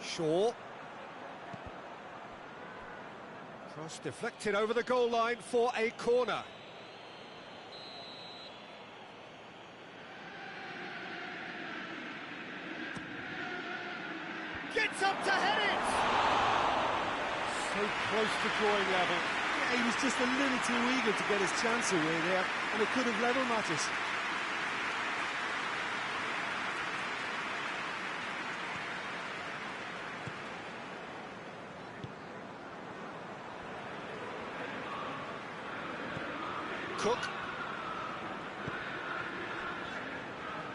Shaw. Cross deflected over the goal line for a corner. Gets up to head it! So close to drawing level. Yeah, he was just a little too eager to get his chance away there, and it could have level matters. Cook.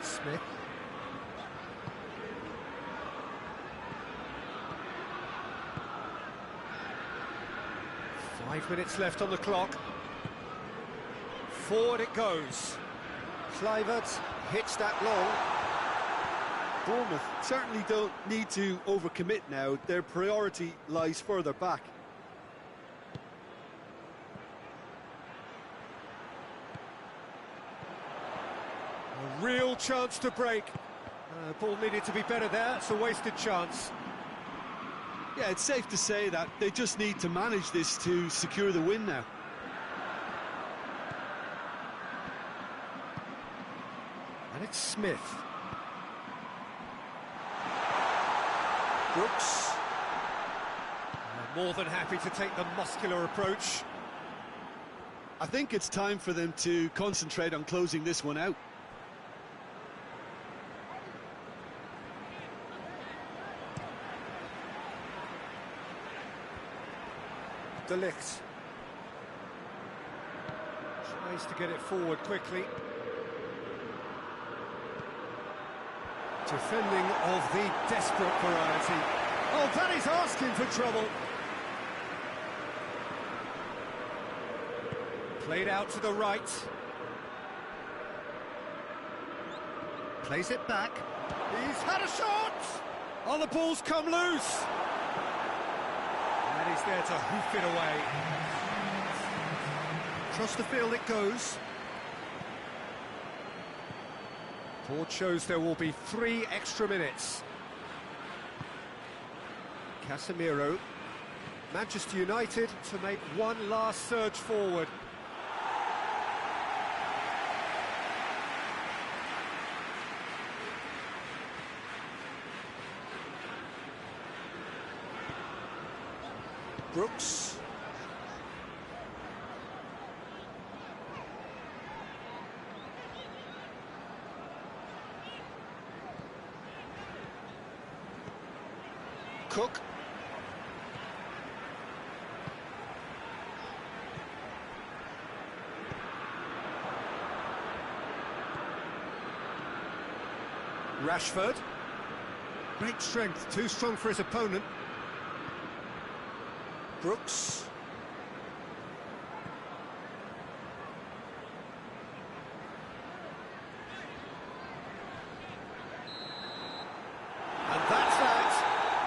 Smith. Five minutes left on the clock. Forward it goes. Kluivert hits that long. Bournemouth certainly don't need to overcommit now. Their priority lies further back. A real chance to break. Ball needed to be better there. It's a wasted chance. Yeah, it's safe to say that they just need to manage this to secure the win now. And it's Smith. Brooks. More than happy to take the muscular approach. I think it's time for them to concentrate on closing this one out. De Ligt tries to get it forward quickly. Defending of the desperate variety. Oh, that is asking for trouble. Played out to the right. Plays it back. He's had a shot! Oh, the ball's come loose. And he's there to hoof it away. Across the field it goes. Board shows there will be 3 extra minutes. Casemiro. Manchester United to make one last surge forward. Brooks. Cook. Rashford. Great strength, too strong for his opponent. Brooks. And that's that.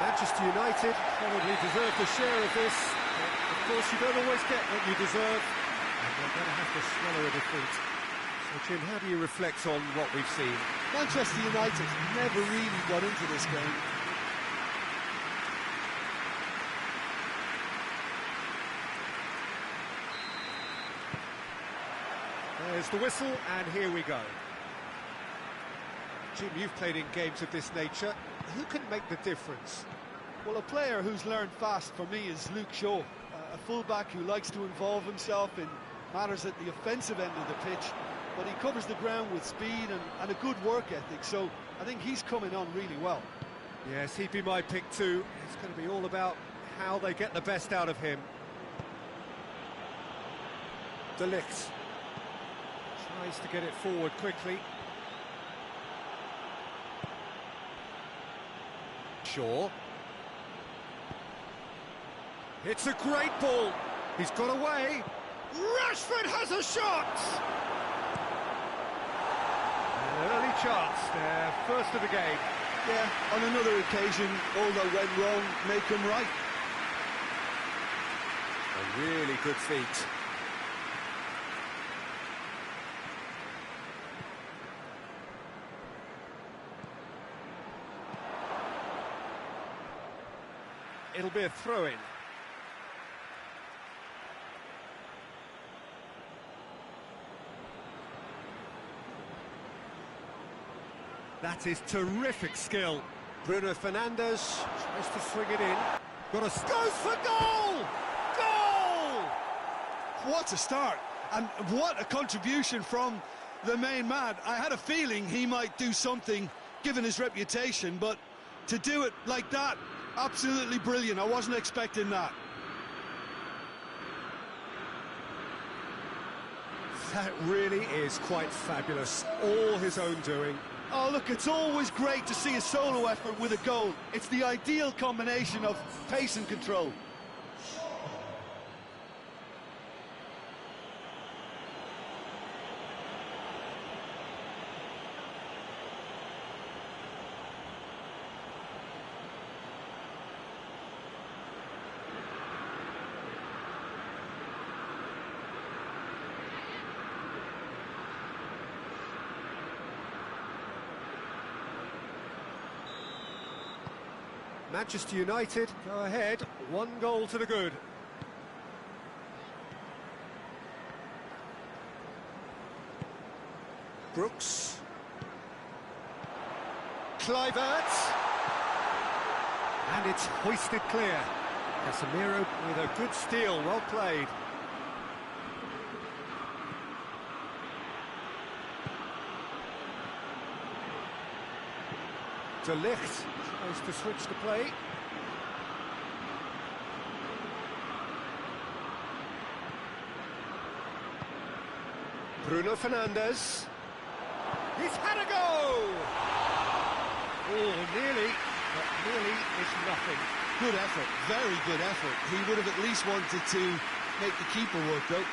Manchester United probably deserve the share of this. But of course, you don't always get what you deserve, and they're going to have to swallow a defeat. So, Jim, how do you reflect on what we've seen? Manchester United never really got into this game. There's the whistle, and here we go. Jim, you've played in games of this nature. Who can make the difference? Well, a player who's learned fast for me is Luke Shaw, a fullback who likes to involve himself in matters at the offensive end of the pitch, but he covers the ground with speed and a good work ethic, so I think he's coming on really well. Yes, he'd be my pick too. It's going to be all about how they get the best out of him. De Ligt tries to get it forward quickly. Shaw. It's a great ball. He's got away. Rashford has a shot! An early chance there, first of the game. Yeah, on another occasion, all that went wrong, make them right. A really good feat. It'll be a throw-in. That is terrific skill. Bruno Fernandes tries to swing it in. Goes for goal! Goal! What a start, and what a contribution from the main man. I had a feeling he might do something, given his reputation, but to do it like that, absolutely brilliant. I wasn't expecting that. That really is quite fabulous. All his own doing. Oh, look, it's always great to see a solo effort with a goal. It's the ideal combination of pace and control. Manchester United go ahead, 1 goal to the good. Brooks. Kluivert. And it's hoisted clear. Casemiro with a good steal, well played. De Ligt tries to switch the play. Bruno Fernandes. He's had a go! Oh, nearly, but nearly is nothing. Good effort, very good effort. He would have at least wanted to make the keeper work, though.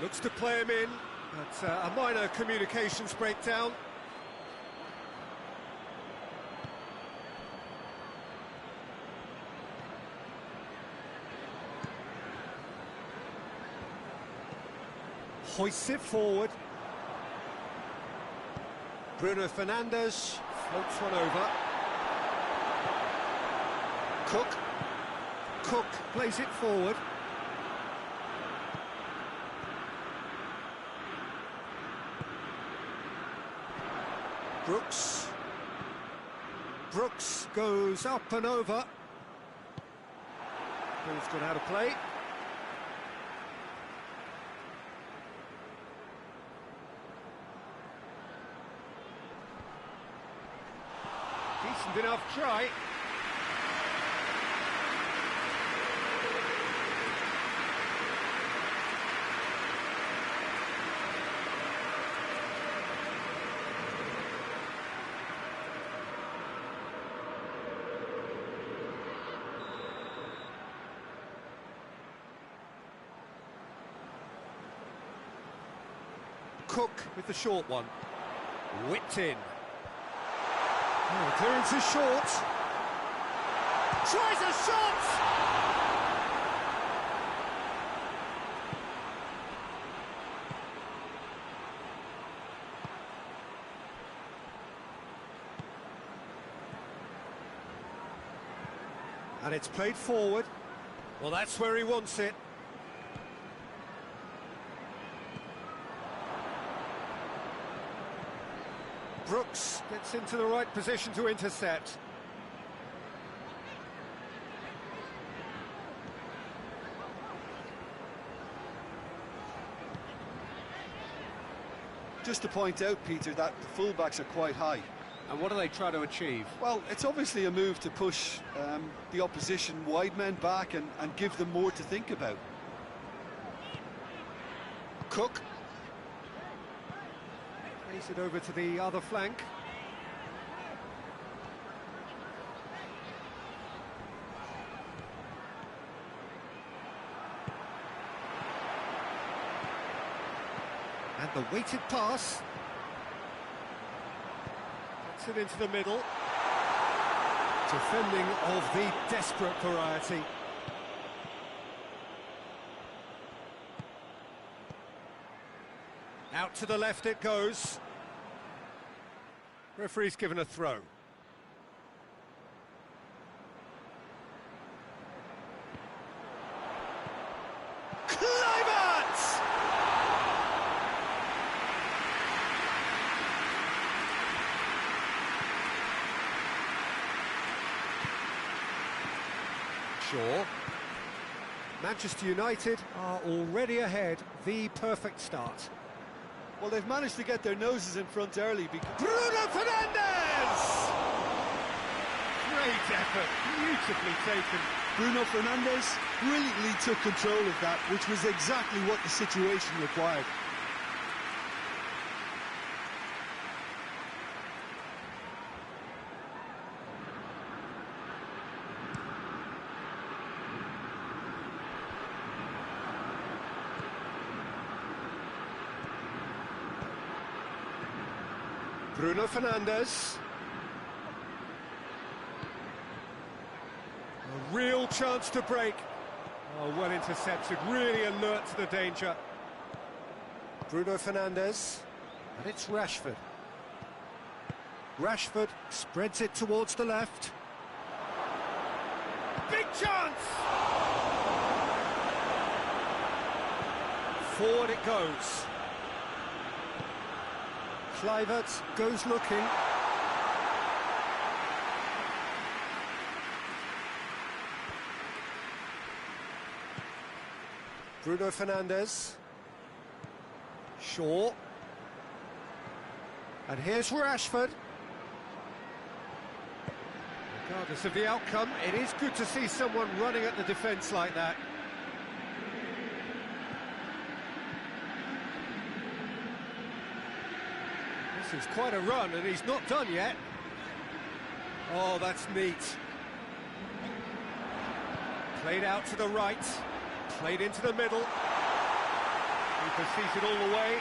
Looks to play him in, but a minor communications breakdown. Hoists it forward. Bruno Fernandes floats one over. Cook plays it forward. Brooks. Brooks goes up and over. Ball's gone out of play. Decent enough try. Cook with the short one. Whipped in. Oh, clearance is short. Tries a shot! And it's played forward. Well, that's where he wants it. Brooks gets into the right position to intercept. Just to point out, Peter, that the fullbacks are quite high. And what do they try to achieve? Well, it's obviously a move to push the opposition wide men back and give them more to think about. Cook. Plays it over to the other flank. And the weighted pass. Gets it into the middle. Defending of the desperate variety. Out to the left it goes. Referee's given a throw. Kluivert! Shaw. Manchester United are already ahead. The perfect start. Well, they've managed to get their noses in front early because... Bruno Fernandes! Great effort, beautifully taken. Bruno Fernandes brilliantly took control of that, which was exactly what the situation required. Bruno Fernandes. A real chance to break. Oh, well intercepted, really alert to the danger. Bruno Fernandes. And it's Rashford. Rashford spreads it towards the left. Big chance! Forward it goes. Kluivert goes looking. Bruno Fernandes. Shaw. And here's Rashford. Regardless of the outcome, it is good to see someone running at the defence like that. This is quite a run, and he's not done yet. Oh, that's neat. Played out to the right, played into the middle. Keeper sees it all the way.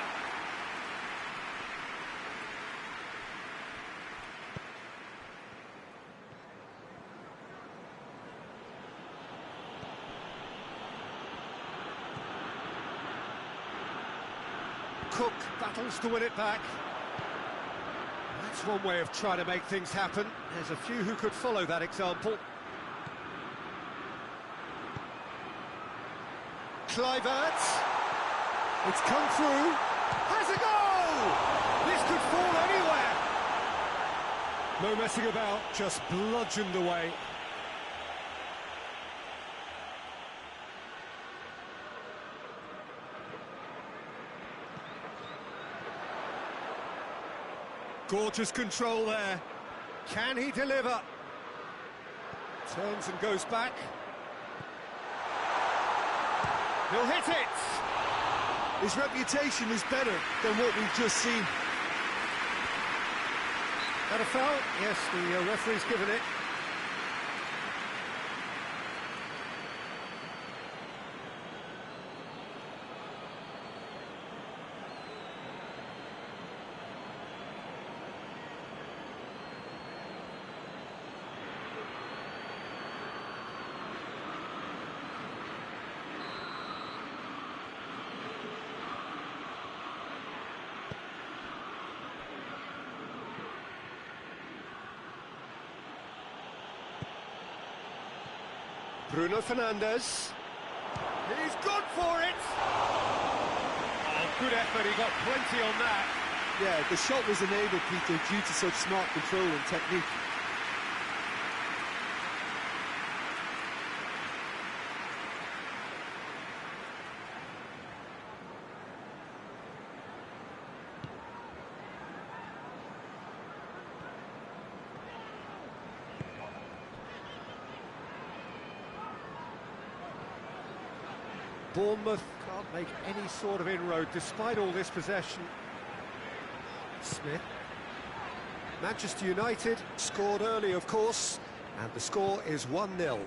Cook battles to win it back. That's one way of trying to make things happen. There's a few who could follow that example. Kluivert. It's come through. Has a goal! This could fall anywhere. No messing about, just bludgeoned away. Gorgeous control there. Can he deliver? Turns and goes back. He'll hit it! His reputation is better than what we've just seen. That a foul? Yes, the referee's given it. Bruno Fernandes. He's gone for it! Oh, good effort, he got plenty on that. Yeah, the shot was enabled, Peter, due to such smart control and technique. Bournemouth can't make any sort of inroad despite all this possession. Smith. Manchester United scored early, of course, and the score is 1-0.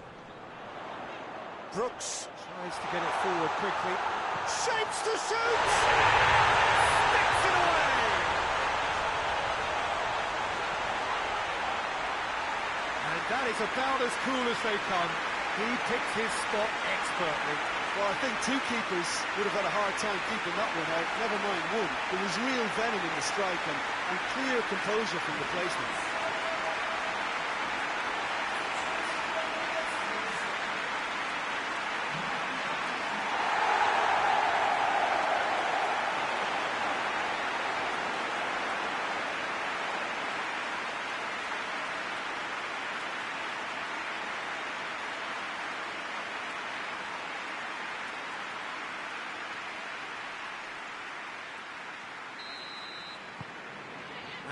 Brooks tries to get it forward quickly. Shapes to shoot! Sticks it away! And that is about as cool as they come. He picked his spot expertly. Well, I think two keepers would have had a hard time keeping that one out, never mind one. There was real venom in the strike and clear composure from the placement.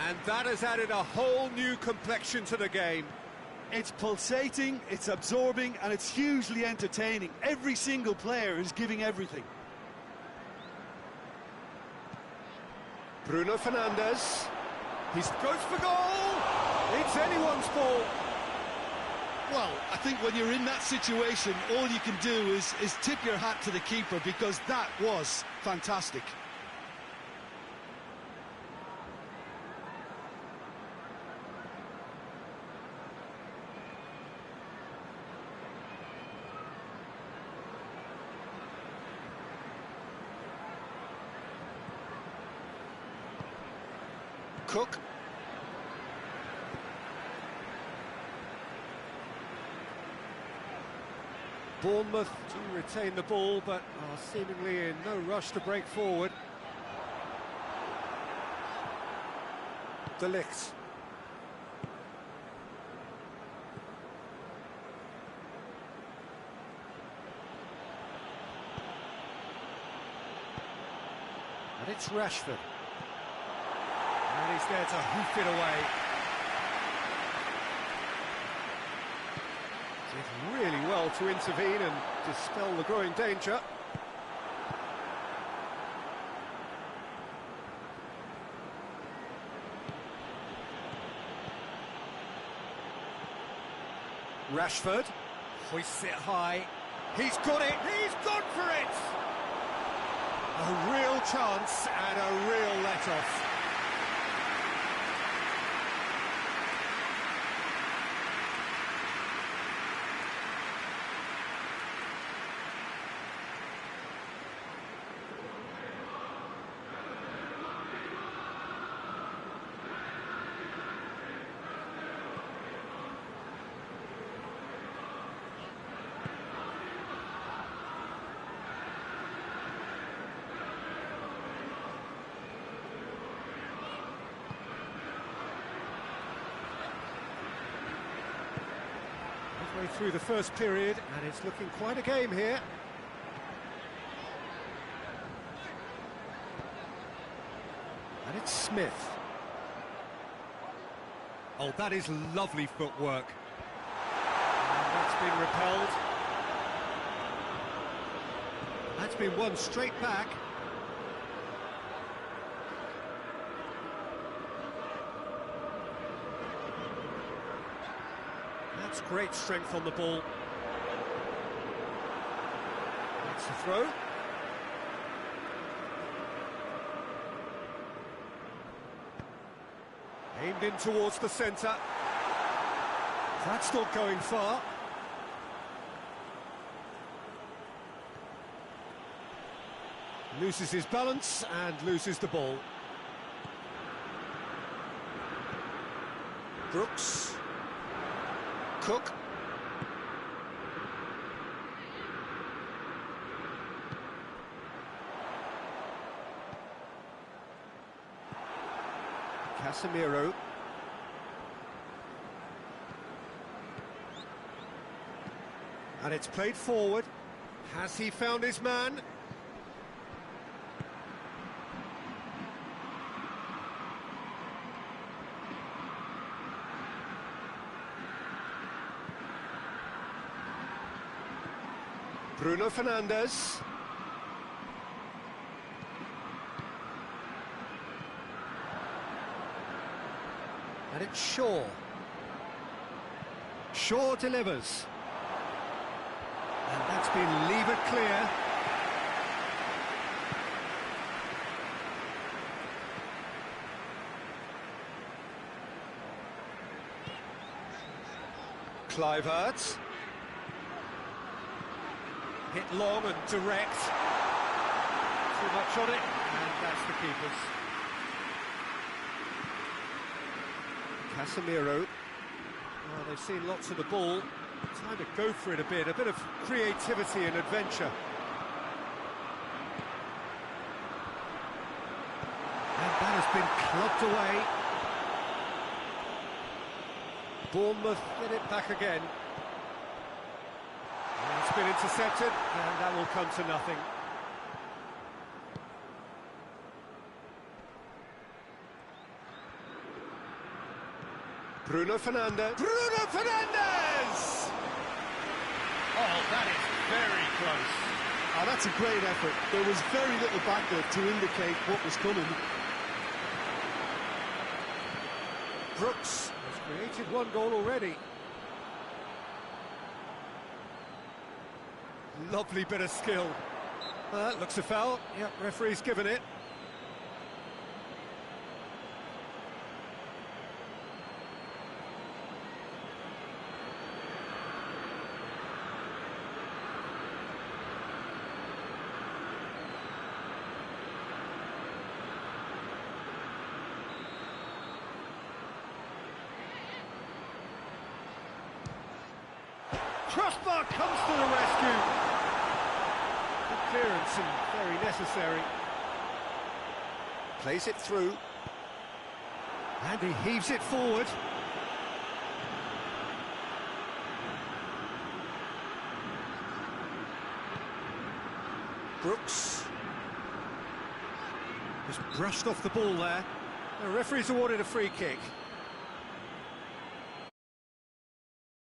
And that has added a whole new complexion to the game. It's pulsating, it's absorbing, and it's hugely entertaining. Every single player is giving everything. Bruno Fernandes. He goes for goal! It's anyone's ball. Well, I think when you're in that situation, all you can do is tip your hat to the keeper, because that was fantastic. Cook. Bournemouth do retain the ball, but are seemingly in no rush to break forward. De Ligt. And it's Rashford. And he's there to hoof it away. Did really well to intervene and dispel the growing danger. Rashford hoists it high. He's got it. He's gone for it. A real chance and a real let-off. Halfway through the first period, and it's looking quite a game here. And it's Smith. Oh, that is lovely footwork. And that's been repelled. That's been won straight back. That's great strength on the ball. That's the throw. Aimed in towards the centre. That's not going far. Loses his balance and loses the ball. Brooks. Cook. Casemiro. And it's played forward. Has he found his man? Bruno Fernandes. And it's Shaw. Shaw delivers. And that's been levered clear. Kluivert. Hit long and direct. Too much on it, and that's the keeper's. Casemiro. Well, they've seen lots of the ball. Time to go for it a bit of creativity and adventure. And that has been clubbed away. Bournemouth get it back again. And it's been intercepted, and that will come to nothing. Bruno Fernandes. Bruno Fernandes! Oh, that is very close. Oh, that's a great effort. There was very little back there to indicate what was coming. Brooks has created one goal already. Lovely bit of skill. That looks a foul. Yep, referee's given it. Crossbar comes to the rescue. Good clearance and very necessary. Plays it through. And he heaves it forward. Brooks. Just brushed off the ball there. The referee's awarded a free kick.